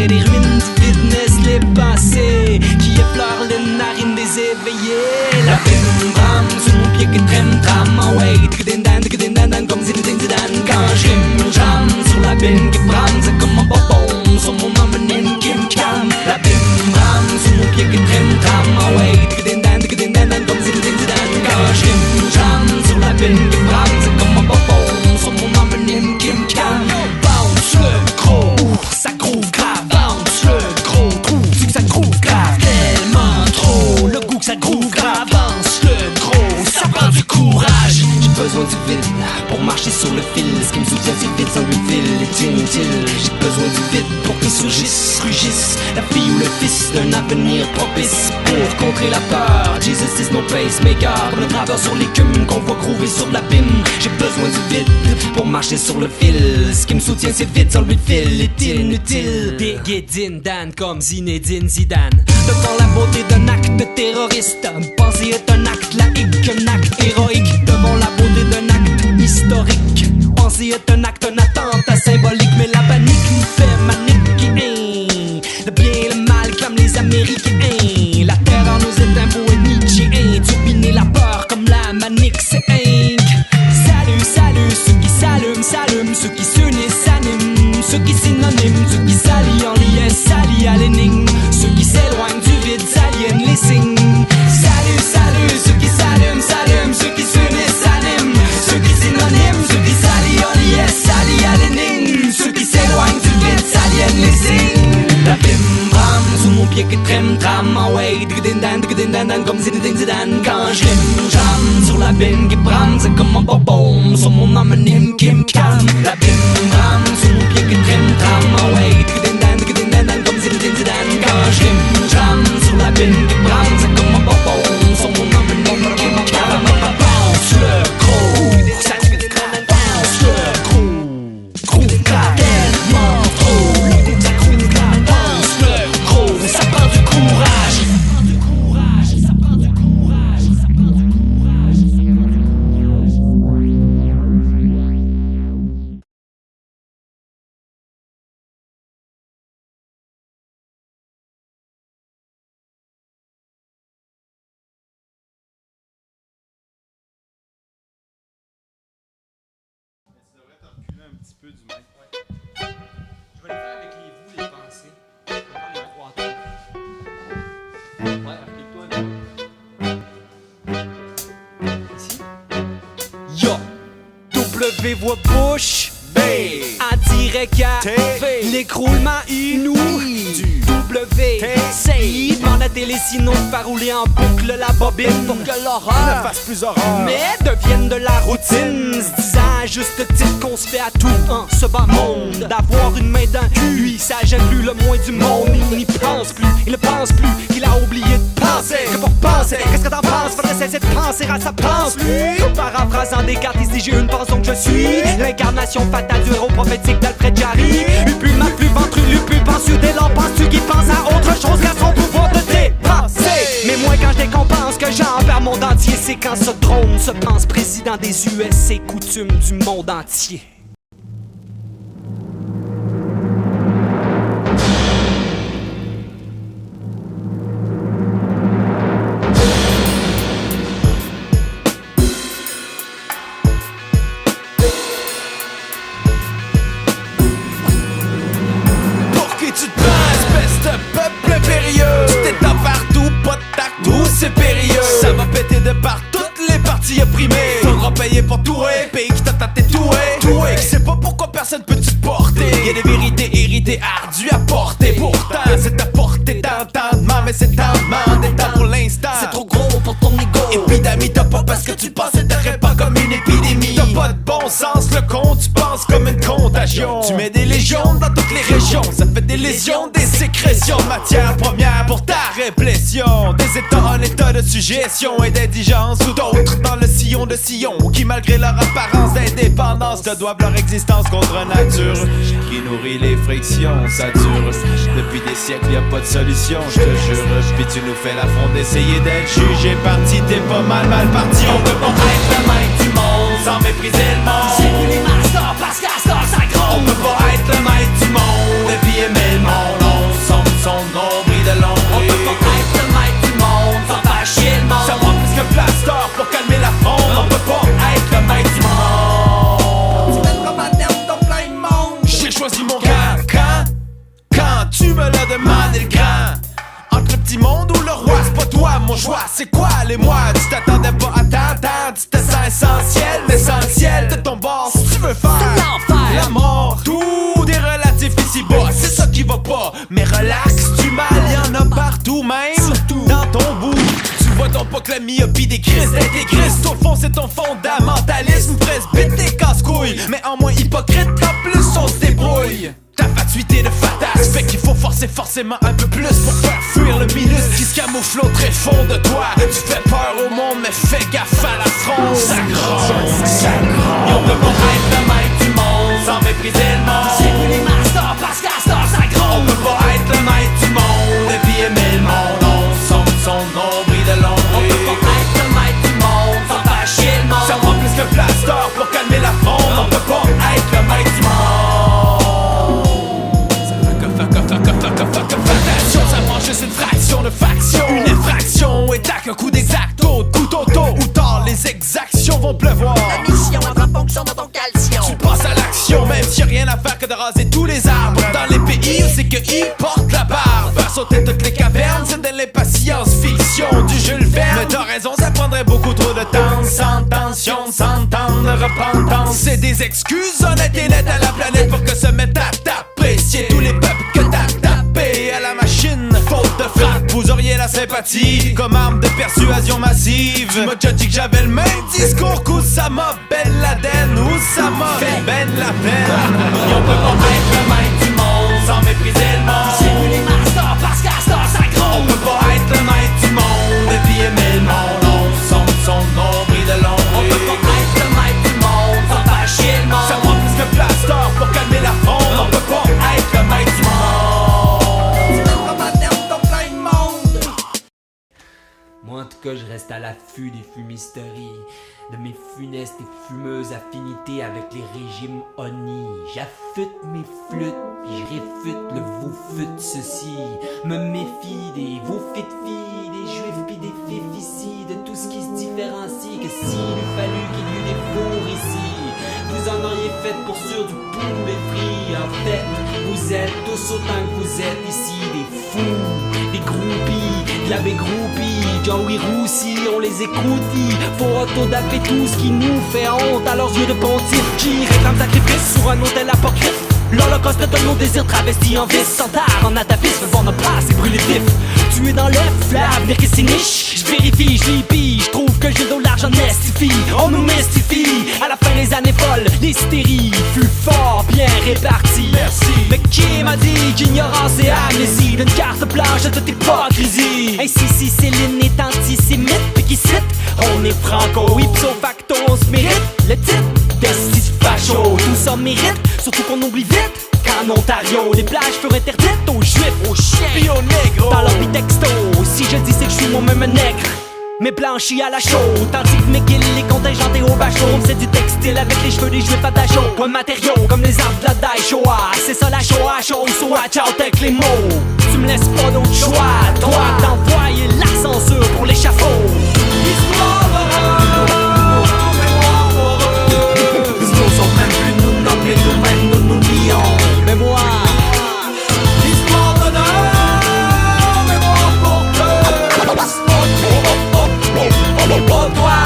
A: Des ruines du vide naissent les passés qui effleurent les narines des éveillés. La bim bam sous mon pied qui trem tram. Ah ouais, digdin-dan, comme Zinedine Zidane. Quand je jam sur la bim qui brame, c'est comme un bonbon sur mon homonyme qui me calme. La bim bam sous mon pied qui trem tram. Ah ouais, digdin-dan, comme Zinedine Zidane. Quand je jam sur la bim qui brame, c'est comme un bonbon sur mon homonyme qui me calme. Bounce le gros, ça groove grave. Bounce le gros, trouve-tu que ça groove grave? Tellement trop, le goût que ça groove grave. Bounce le gros, ça prend du courage. J'ai besoin du vide pour marcher sur le fil. Ce qui me soutient c'est vite sans le fil est inutile. J'ai besoin du vide pour qu'il surgisse, rugisse la fille ou le fils d'un avenir propice pour contrer la peur. Jesus is no pacemaker. Comme le graveur sur l'écume qu'on voit groover sur l'abîme. J'ai besoin du vide pour marcher sur le fil. Ce qui me soutient c'est vite sans le fil est inutile. Digidin Dan comme Zinedine Zidane. Devant la beauté d'un acte terroriste, penser est un acte laïque, un acte héroïque. Devant la beauté d'un acte historique, penser est un acte, un attentat symbolique. Mais la panique nous fait manique. Le bien et le mal clament les Américains. La terreur nous éteint pour être Nietzschéen. Turbiner la peur comme la manique c'est Inc. Salut, ceux qui s'allument, ceux qui s'unissent s'animent, ceux qui synonymes, ceux qui s'allient en liesse, s'allient à l'énigme, ceux qui s'éloignent du vide, s'aliènent les signes. Salut, ceux qui s'allument, ceux qui s'unissent s'animent, ceux qui synonymes, ceux qui s'allient en liesse, s'allient à l'énigme, ceux qui s'éloignent du vide, s'aliènent les signes. La bim bam sous mon pied qui trem tram. Ah ouais, digdin-dan, comme Zinedine Zidane. Quand je jam sur la bim qui brame, c'est comme un bonbon sur mon homonyme qui me calme. La bim bam sous mon pied qui trem tram. Ah ouais, digdin-dan, comme Zinedine Zidane. Quand je jam sur la bim qui brame, c'est comme un bonbon sur mon homonyme qui me calme. Bounce le gros, ça bounce le gros, groove grave tellement trop. Le goût ça groove grave, bounce le gros, ça prend du courage. Ça prend du courage.
K: Un petit peu du mic. Je vais le faire avec les vous, les pensées. Je vais faire les trois tours. Ouais, applique-toi. Ici.
A: Yo, W voix bouche, Y-A-V, l'écroulement nous du W-C. Demande à télé sinon de faire rouler en boucle la bobine pour que l'horreur
B: ne fasse plus horreur,
A: mais devienne de la routine. Se disant à juste titre qu'on se fait à tout en ce bas monde. D'avoir une main dans le cul, lui ça gêne plus le moins du monde. Il n'y pense plus, il ne pense plus, il a oublié de penser. Que pour penser, qu'est-ce que t'en penses? Faudrait cesser de penser à sa pense lui. Paraphrasant Descartes, ici j'ai une pensée que je suis l'incarnation fatale du héros prophétique d'Alfred Jarry. Upu m'a plus ventru, Lupu pensu dès lors penses-tu qu'il pense à autre chose qu'à son pouvoir de dépenser. Mais moi quand je décompense que j'en perds mon entier, c'est quand ce drone se pense président des US, c'est coutume du monde entier.
B: Ça va péter de par toutes les parties opprimées. Faudra payer pour tout et pays qui t'a tatoué. Qui sait pas pourquoi personne peut te supporter. Y'a des vérités héritées ardues à porter. Pourtant c'est à portée d'entendement, mais c'est en demandant pour l'instant.
C: C'est trop gros pour ton ego.
B: Épidémie t'as pas parce que tu pensais te répand comme une épidémie. T'as pas de bon sens, le con tu penses comme une contagion. Tu mets des légions dans toutes les régions, ça fait des lésions, des sécrétions de matière première pour ta réplétion. Des états en état de suggestion et d'indigence, ou d'autres dans le sillon de Sion qui malgré leur apparence d'indépendance te doivent leur existence contre nature qui nourrit les frictions. Ça dure depuis des siècles, y a pas de solution, je te jure. Puis tu nous fais l'affront d'essayer d'être jugé parti, t'es pas mal parti. On peut pas être le maître du monde sans mépriser le monde.
C: C'est plus les masters parce qu'à ce temps ça gronde.
B: On peut pas être le maître du monde et puis aimer le monde. On sombre son nombril de l'ombre.
C: On peut pas être le maître du monde sans faire chier le monde.
B: Ça prend plus que plaster pour calmer la fronde. On peut pas être le maître du monde.
C: Tu mettras ma tête dans plein de monde.
B: J'ai choisi mon camp quand tu me l'as demandé le grand. Entre le petit monde ou le roi, c'est pas toi mon choix, c'est quoi les mois? Tu t'attendais pas à t'entendre, tu te sens essentiel. L'essentiel de ton bord, si tu veux faire
C: l'enfer,
B: la mort, tout est relatif ici bas, c'est ça qui va pas. Mais relax, du mal, y'en a partout, même surtout dans ton bout. Tu vois donc pas que la myopie des crises d'intégristes. Au fond c'est ton fondamentalisme, presbyte tes casse-couilles, mais en moins hypocrite, en plus on se débrouille. Ta fatuité de fatas fait qu'il faut forcer forcément un peu plus pour faire fuir le minus qui se camoufle au très fond de toi. Tu fais peur au monde mais fais gaffe à la fronde. Ça gronde, ça gronde. Et on peut pas être le maître du monde sans mépriser le monde.
C: C'est plus les masters parce qu'à ce temps ça gronde.
B: On peut pas être le maître du monde et puis aimer le monde. On sombre son nombril de l'ombre.
C: On peut pas être le maître du monde sans faire chier le monde.
B: Ça prend plus que plaster pour calmer la fronde. On peut pas être le maître du monde. Ça prend juste une fraction de faction. Une infraction est à un coup d'exacto, de couteau tôt ou tard, les exactions vont pleuvoir.
C: La mission entre en fonction de ton calcium.
B: Tu passes à l'action, même s'il y a rien à faire que de raser tous les arbres. Dans les pays où c'est que ils portent la barbe. Faire sauter toutes les cavernes, c'est de l'impatience fiction du Jules Verne. Mais t'as raison, ça prendrait beaucoup trop de temps. Sans tension, sans temps de repentance. C'est des excuses honnêtes et nettes à la planète pour que se mette à t'apprécier tous les peuples que t'as tapé à la machine. Faute de frappe, vous auriez la sympathie comme arme de persuasion massive. Tu m'as déjà dit que j'avais le même discours qu'Oussama Ben Laden. Oussama Ben Laden. Et on peut pas être le maître du monde sans mépriser le monde.
C: C'est plus les masters parce qu'à ce temps ça gronde.
B: On peut pas être le maître du monde et puis aimer le monde. On sombre son nombril de l'ombre.
C: On peut pas être le maître du monde sans faire chier le monde.
B: Ça prend plus que plaster pour calmer la fronde. On peut pas être le maître du monde.
A: Moi en tout cas je reste à l'affût des fumisteries, de mes funestes et fumeuses affinités avec les régimes honnis. J'affûte mes flûtes, puis je réfute le vous fûtes ceci. Me méfie des vous fit filles, des juifs pis des fifs ici, de tout ce qui se différencie, que s'il eût fallu qu'il y eût des fours ici, vous en auriez fait pour sûr du poulet frit. En fait, vous êtes tous autant que vous êtes ici des fous, des groupies, de la bégroupie, Joey Roussi, on les écoutit. Faut autodaffer tout ce qui nous fait honte à leurs yeux de pontife qui réclament sacrifice sur un autel apocryphe.
C: L'holocauste de nos désirs travestis en vice. Sans tard, en atavisme, voir nos places et brûler vif. Tu es dans l'œuf, l'avenir qui s'iniche. Je vérifie, je l'épie, je trouve que j'ai de l'argent mystifie. On nous mystifie, à la fin des années folles, l'hystérie fut fort bien répartie. Merci. Mais qui m'a dit qu'ignorance et amnésie d'une carte blanche de toute hypocrisie? Ainsi si Céline est antisémite, puis qui cite, on est franco, ipso facto, on se mérite le titre d'estis facho. Tout ça mérite, surtout qu'on oublie vite qu'en Ontario, les plages furent interdites aux juifs, aux chiens et aux négros. Dans leur bitexto, si je dis c'est que je suis moi-même un nègre, mais blanchi à la chaude, tandis que McGill est contingenté au bachot. C'est du textile avec les cheveux des juifs attachés au matériau, comme les arbres de la Daishoah. C'est ça la Shoah, show, so watch out avec les mots. Tu me laisses pas d'autre choix, toi d'envoyer la censure pour l'échafaud. Histoire d'horreur, mémoire d'horreur. Nous sommes même plus nous nommer, nous-mêmes nous nous nions. Mémoire. Histoire d'honneur, mémoire porteuse. Oh toi,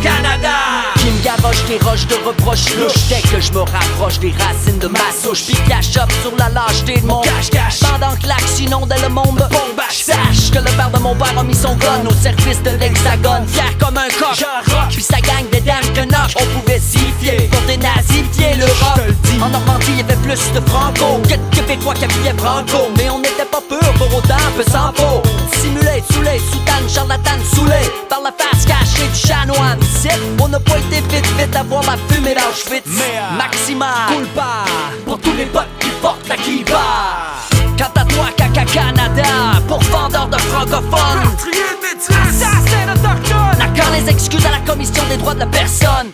C: Canada, qui me gavoche les roches de reproches louches. Dès que je me rapproche des racines de ma souche, puis cache-up sur la lâcheté de mon cache-cache. Pendant que l'axe inonde le monde de bombache, sache que le père de mon père a mis son gun au service de l'hexagone. Fier comme un coq, j'en rock, puis sa gang de dames que knock. On pouvait s'y fier pour dénazifier l'Europe. En Normandie, il y avait plus de franco que de Québécois qui appuyaient franco. Mais on n'était pas pur pour autant, peu sans faux. Simulé, saoulé, soutane, charlatane, saoulé par la face cachée du chanoine. Ici, on n'a pas été vite à voir la fumée d'Auschwitz. Maxima, coule pas pour tous les potes qui portent la kippa. Quant à toi, Caca Canada, pourfendeur de francophones, assassin autochtone, n'a quand les excuses à la commission des droits de la personne.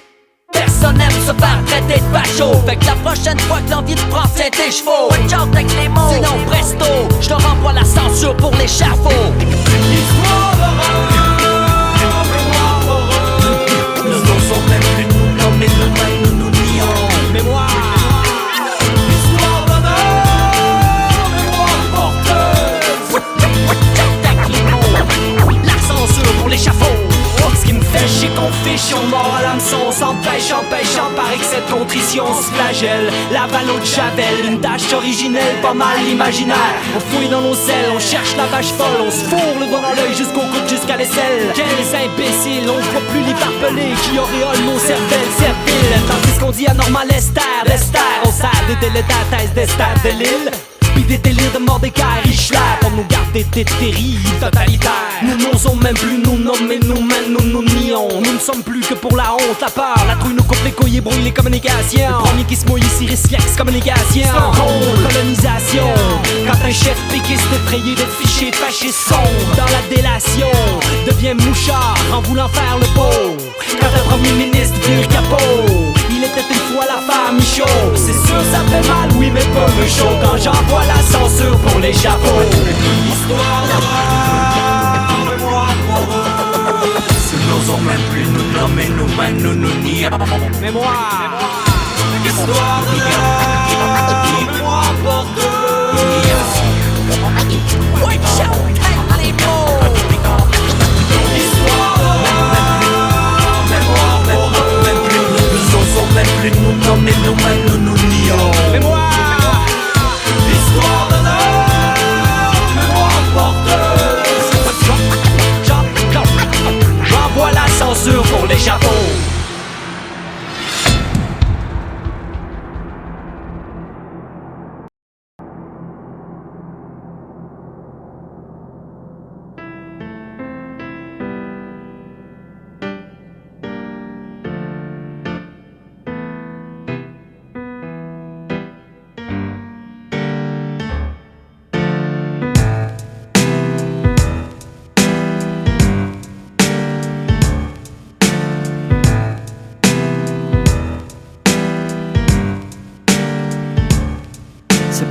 C: Personne n'aime se faire traiter de facho. Fait que la prochaine fois que l'envie te prend, c'est tes chevaux. Watch out avec les mots, sinon presto, je te renvoie la censure pour l'échafaud. Histoire d'horreur, mémoire horreur. Nous n'osons même plus nous nommer, nous-mêmes nous nous nions. Mémoire. Histoire d'honneur, mémoire porteuse. Watch out avec les mots, la censure pour l'échafaud. Ce qui me fait chier qu'on fiche, on mord à l'hameçon, s'empêche, empêchant, paraît que cette contrition se flagelle. La valo de Javel, une tâche originelle, pas mal imaginaire. On fouille dans nos selles, on cherche la vache folle, on se fourre le doigt dans l'œil jusqu'au coude, jusqu'à l'aisselle. Quels imbéciles, on ne voit plus les barbelés qui auréolent nos cervelles serviles. Tandis qu'on dit à Normand Lester, on sert des délétères d'Esther de Lille. Pis des délires de Mordecai Richler pour nous garder des terribles totalitaires. Nous n'osons même plus nous nommer, nous-mêmes nous nous nions. Nous ne sommes plus que pour la honte, la peur, la trouille nous coupe les couilles et brouille les communications. Le premier qui se mouille ici risque l'excommunication. Colonisation, quand un chef péquiste effrayé de fichiers fâchés sombre dans la délation devient mouchard en voulant faire le beau. Quand un premier ministre vire capot, il était une fois la femme Michaud. C'est sûr ça fait mal, oui mais pas me chaud quand j'envoie la censure pour les chapeaux. Histoire d'horreur, mémoire porteuse. Nous n'osons même plus nous nommer, nous-mêmes nous nous nions. Mémoire. Histoire d'horreur, mémoire porteuse. Watch out, take les mots. Histoire d'horreur, mémoire porteuse. Nous n'osons même plus nous nommer, nous-mêmes nous nous nions. Mémoire. Histoire d'honneur, mémoire porteuse. J'envoie la censure pour l'échafaud.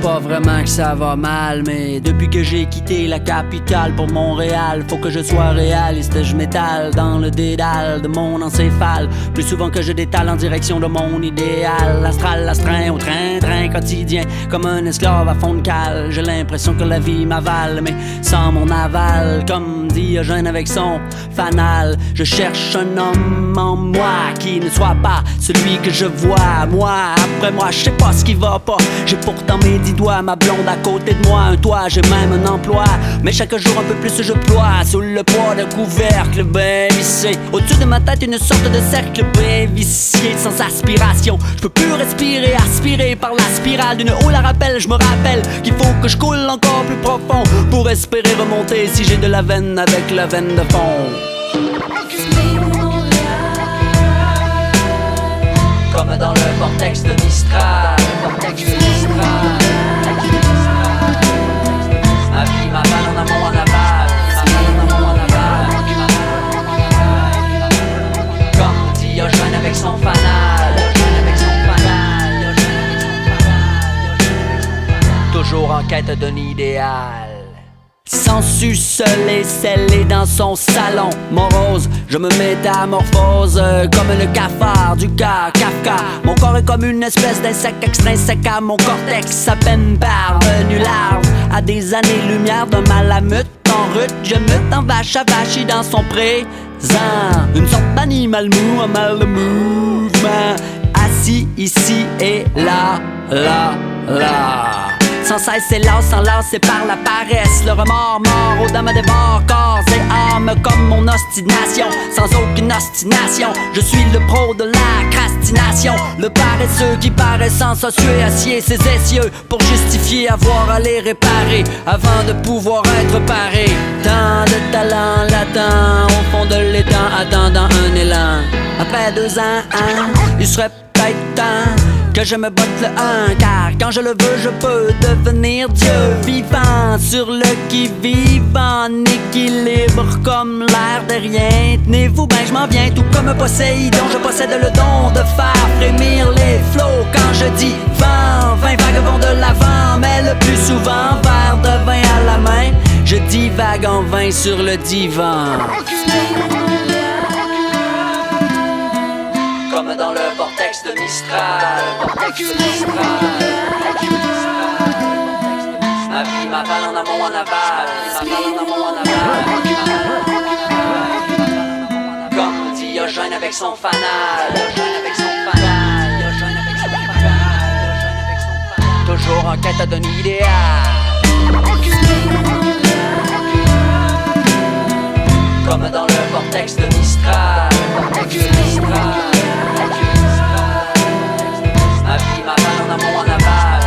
C: pas vraiment que ça va mal, mais depuis que j'ai quitté la capitale pour Montréal, faut que je sois réaliste, je m'étale dans le dédale de mon encéphale, plus souvent que je détale en direction de mon idéal. L'astral l'astreint au train quotidien, comme un esclave à fond de cale. J'ai l'impression que la vie m'avale, mais sans mon aval, comme Diogène avec son fanal. Je cherche un homme en moi qui ne soit pas celui que je vois. Moi, après moi, je sais pas ce qui va pas. J'ai pourtant mes 10 doigts, ma blonde à côté de moi, un toit, j'ai même un emploi. Mais chaque jour un peu plus je ploie sous le poids d'un couvercle bien vissé. Au-dessus de ma tête une sorte de cercle bien vicié, sans aspiration. Je peux plus respirer, aspiré par la spirale d'une eau la rappelle. Je me rappelle qu'il faut que je coule encore plus profond pour espérer remonter si j'ai de la veine avec la veine de fond. Comme dans le vortex de Mistral, ma vie m'avale en amont, en aval, comme Diogène avec son fanal, toujours en quête d'un idéal. Sensu seul et scellé dans son salon morose, je me métamorphose comme le cafard du cas Kafka. Mon corps est comme une espèce d'insecte extrinsèque à mon cortex, à peine parvenu larve à des années-lumière d'un malamute en rut. Je mute en vache avachie dans son présent, une sorte d'animal mou, un mal de mouvement, assis ici et là, là, là. Sans cesse hélas, sans c'est par la paresse. Le remords mort aux dames dévore corps et âme comme mon ostination. Sans aucune ostination, je suis le pro de la crastination. Le paresseux qui paraît sans s'assurer acier ses essieux pour justifier avoir à les réparer avant de pouvoir être paré. Tant de talent latent au fond de l'étang, attendant un élan. Après 2 ans, il serait peut-être temps que je me botte le 1, car quand je le veux, je peux devenir Dieu vivant, sur le qui-vive, en équilibre comme l'air de rien. Tenez-vous ben, je m'en viens, tout comme Poséidon, je possède le don de faire frémir les flots. Quand je dis vent, 20 vagues vont de l'avant, mais le plus souvent, verre de vin à la main, je divague en vain sur le divan. Comme dans le vortex de Mistral, ma vie m'avale en amont, en aval, comme Diogène avec son fanal, toujours en quête d'un idéal. Comme dans le vortex de Mistral, ma vie m'avale en amont, en aval,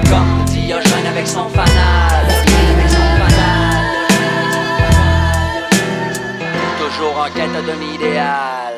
C: comme Diogène avec son fanal, toujours en quête d'un idéal.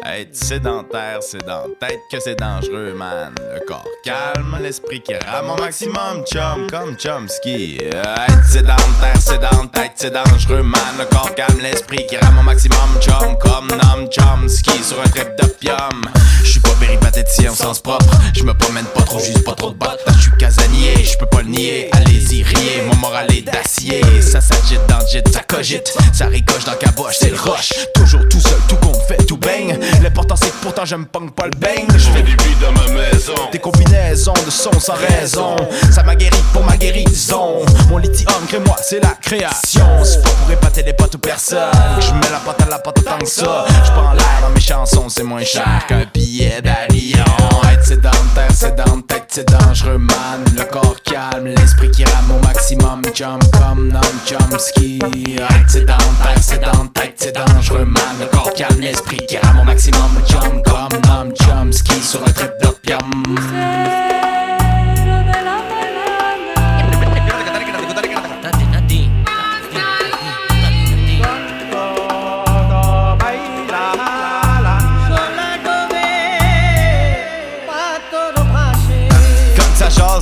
G: Être sédentaire, c'est dans la tête que c'est dangereux, man. Le corps calme, l'esprit qui rame au maximum, chum, comme Chomsky. Être sédentaire, c'est dans la tête, c'est dangereux, man. Le corps calme, l'esprit qui rame au maximum, chum, comme Noam Chomsky sur un trip d'opium. J'suis pas péripatéticien au sens propre, j'me promène pas trop, j'use pas trop de bottes. J'suis casanier, j'peux pas le nier, allez-y, riez, mon moral est d'acier. Ça s'agite dans le jet, ça cogite, ça ricoche dans la caboche, c'est le rush. Toujours tout seul, tout compte
B: fais tout bang. L'important c'est que pourtant je me pong pas le bang. Je fais
G: du beat dans ma maison.
B: des combinaisons de sons sans raison. Ça m'a guéri pour ma guérison. Mon lithium, crée-moi, c'est la création. C'est pas pour épater les potes ou personne. Je mets la patte à la patte autant que ça. Je prends l'air dans mes chansons, c'est moins cher qu'un billet d'avion. Être sédentaire, sédentaire, c'est dangereux man. Le corps calme, l'esprit qui rame au maximum. Jump comme non jump ski. Être sédentaire, sédentaire, c'est dangereux man. Le corps calme, l'esprit qui rame au maximum. Jump comme non jump ski sur un trip d'opium.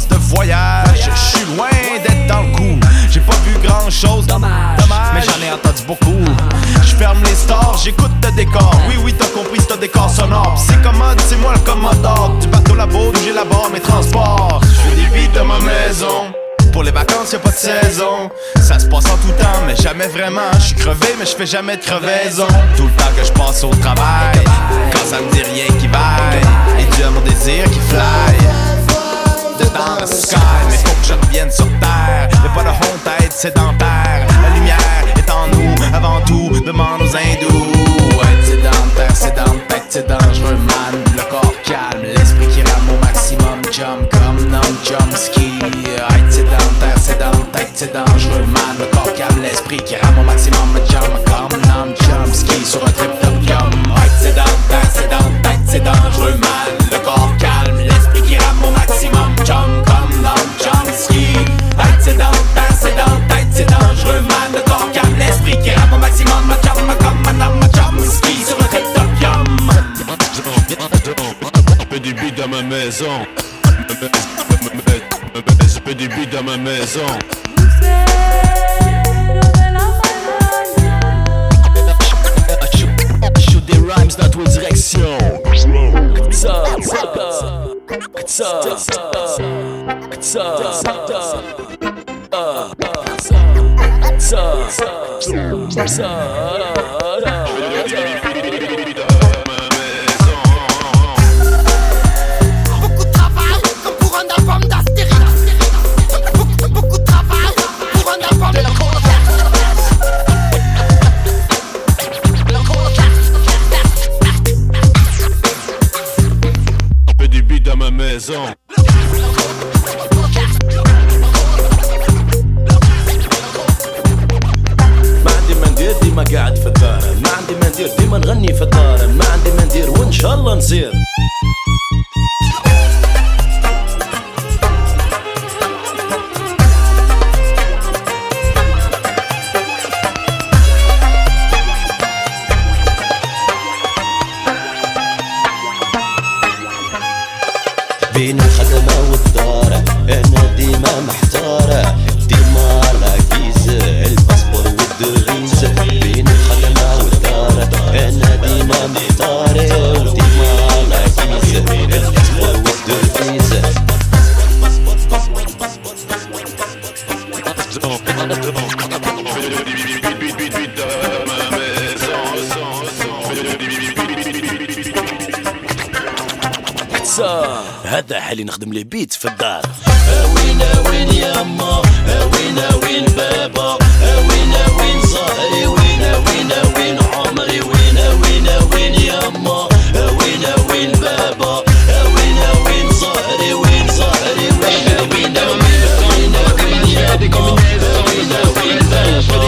B: De voyage, je suis loin d'être dans le coup. J'ai pas vu grand chose, dommage, mais j'en ai entendu beaucoup. Je ferme les stores, j'écoute le décor. Oui, oui, t'as compris, c'est un décor sonore. Pis c'est commode, c'est moi le commandant. Du bateau labo où j'élabore mes transports. Je fais des beats dans ma maison. Pour les vacances, y'a pas de saison. Ça se passe en tout temps, mais jamais vraiment. Je suis crevé, mais je fais jamais de crevaison. Tout le temps que je passe au travail, quand ça me dit rien qui vaille, et Dieu mon désir qui fly dans le sky, mais faut que je revienne sur terre. Y'a pas de honte à être sédentaire. La lumière est en nous, avant tout, demande aux hindous. Être sédentaire, sédentaire, c'est dangereux man. Le corps calme, l'esprit qui rame au maximum. Jump comme non jump ski. Être sédentaire, sédentaire, c'est dangereux man. Le corps calme, l'esprit qui rame au maximum. Jump comme non jump ski sur un trip d'opium. Être sédentaire, sédentaire, c'est dangereux man. Le corps calme, l'esprit qui rame au maximum. Jump comme non jump ski. Être sédentaire, sédentaire, c'est dangereux man. Le corps calme, l'esprit qui rame au maximum. Jump comme non jump ski sur un trip d'opium.
G: Je fais du beat dans ma maison. Je fais du beat dans ma maison.
B: Shoot des rhymes dans toutes directions. Beaucoup de travail, comme pour un album d'Astérix. Beaucoup de travail, pour un album de
G: Je fais du beat dans ma maison.
J: ما عندي ما ندير ديما قاعد في الدار، ما عندي ما ندير ديما نغني في الدار، ما عندي ما ندير وان شاء الله نصير. بين الخدمة والدار أنا ديما محتارة، ديما على فيزا الباسبور والدغيزة. بين الخدمة والدار أنا ديما محتارة، وديما على فيزا الباسبور والدغيزة. هذا حالي نخدم لي بيت في الدار. وين وين ياما، وين وين بابا، وين وين زهري، وين وين وين عمري، وين وين وين ياما، وين وين بابا، وين وين زهري، وين زهري، وين وين وين وين ياما، وين وين بابا،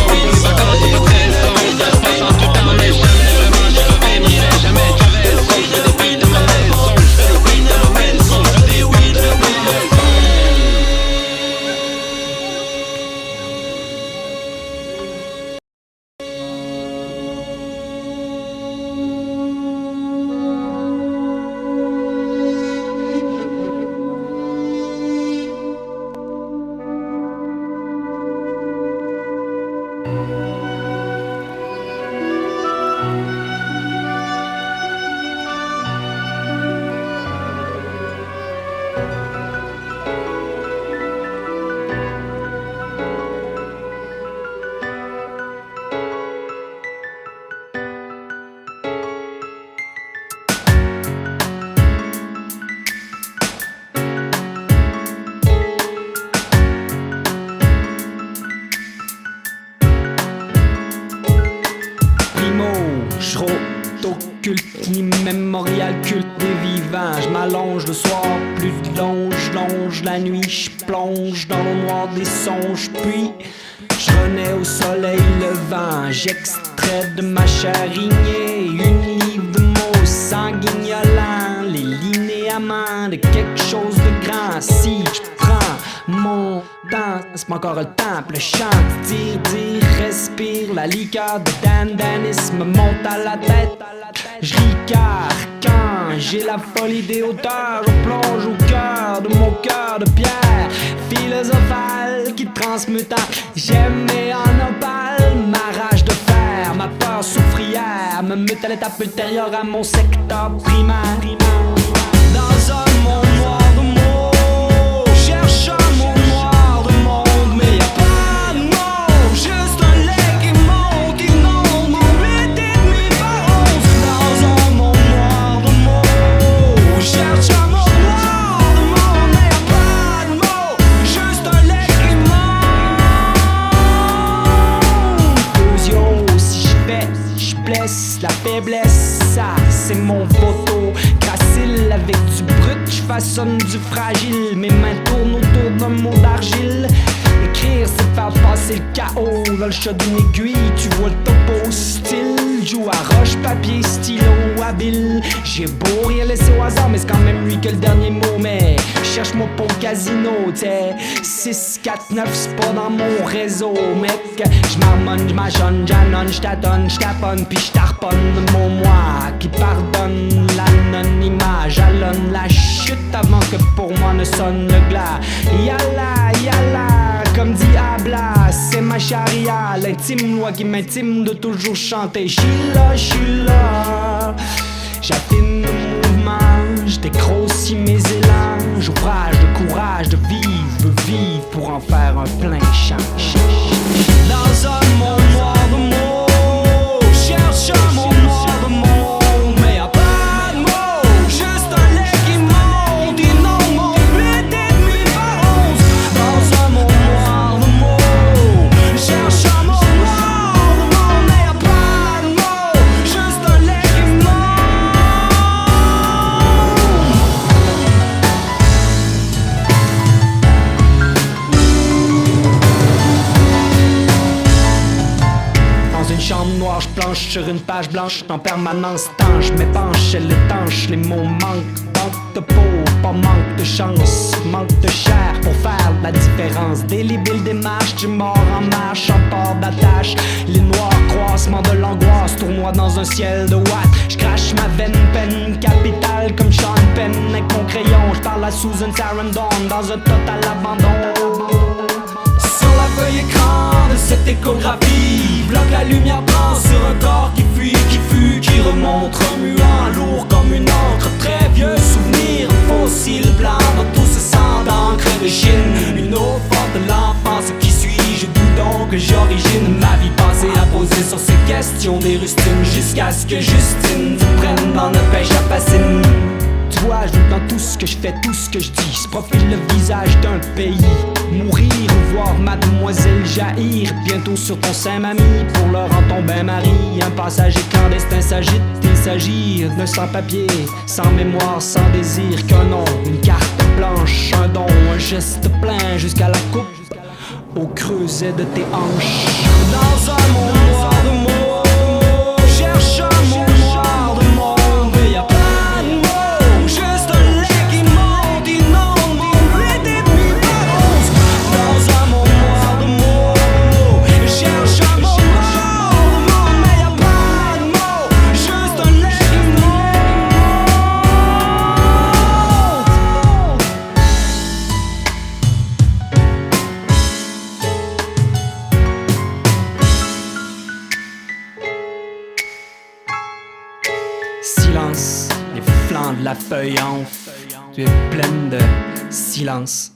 J: وين زهري، وين وين عمري،
A: culte, ni mémorial culte des vivants. Je m'allonge le soir, plus de longe la nuit, je plonge dans le noir des songes, puis je renais au soleil levant. J'extrais de ma chair ignée une livre de mots sanguignolants, les linéaments de quelque chose de grand. Si je prends mon temps, c'est encore le temps, le chant, dire, respire. La liqueur de Danis me monte à la tête. Je ricard quand j'ai la folie des hauteurs. Je plonge au cœur de mon cœur de pierre philosophale qui transmute en j'aimais en opale. Ma rage de fer, ma peur soufrière me mute à l'étape ultérieure à mon secteur primaire. Dans un monde noir de mots, cherche un monde noir de monde, mais y'a pas de mots, juste un lait qui monte, inonde mon 8,5 par 11. Dans un monde noir de mots, cherche un monde noir de monde, mais y'a pas de mots, juste un lait qui monte. Fusion, si je blesse la faiblesse, ça c'est mon photo. Gracile avec du brut, je façonne du fragile. Mes mains tournent autour d'un mot d'argile. Écrire, c'est faire passer le chaos dans le chat d'une aiguille. Tu vois le topo style, joue à roche, papier, stylo, habile. J'ai beau rien laisser au hasard, mais c'est quand même lui que le dernier mot. Mais cherche-moi pour le casino, t'sais 6, 4, 9, c'est pas dans mon réseau, mec. J'marmonne, j'machonne, j'annonne, j'tâtonne, j'taponne, puis j'tarponne mon moi qui pardonne l'anonymat. Jalonne la chute avant que pour moi ne sonne le glas. Yalla, comme dit Habla, c'est ma charia, l'intime loi qui m'intime de toujours chanter. J'suis là, j'affine le mouvement, j'dégrossis mes élans, j'ouvrage de courage de vivre, veux vivre pour en faire un plein champ. Dans un monde noir de mots, cherche un monde noir de monde, mais y'a pas de mots, juste un lait qui monte, inonde mon 8,5 par 11. Dans un monde noir de mots, cherche un monde noir de monde, mais y'a pas de mots, juste un lait qui monte. Dans une chambre noire, je planche sur une page blanche en permanence tanche. M'épanche, elle étanche, les mots manquent. Manque de peau, pas manque de chance, manque de chair pour faire la différence. Délibile démarche, du mort en marche, en port d'attache. Les noirs croissements de l'angoisse, tournoi dans un ciel de watts. J'crache ma veine, peine capitale comme Sean Penn. Avec mon crayon, j'parle à Susan Sarandon dans un total abandon. Sur la feuille écran de cette échographie, bloque la lumière blanche sur un corps qui fuit, qui fut, qui remonte, remuant, lourd comme une encre. Très vieux souvenir, fossile blanc dans tout ce sang d'encre de Chine. Une eau forte de l'enfance qui suis-je, d'où donc que j'origine ma vie passée à poser sur ces questions des rustines, jusqu'à ce que Justine se prenne dans notre pêche à fascine. Tu vois, je veux dans tout ce que je fais, tout ce que je dis, se profile le visage d'un pays. Mourir ou voir mademoiselle jaillir bientôt sur ton sein, mamie, pour leur en tomber mari. Un passager clandestin s'agite, il s'agit d'un sans-papier, sans mémoire, sans désir, qu'un nom, une carte blanche, un don, un geste plein jusqu'à la coupe, au creuset de tes hanches. Dans un monde noir de mots, cherche un monde noir de monde, mais y'a pas de mots, juste un lait qui monte, inonde mon 8,5 par 11. Dans un monde noir de mots, cherche un monde noir de monde, mais y'a pas de mots, juste un lait qui monte. Silence, les flancs de la feuille enflent, tu es pleine de silence.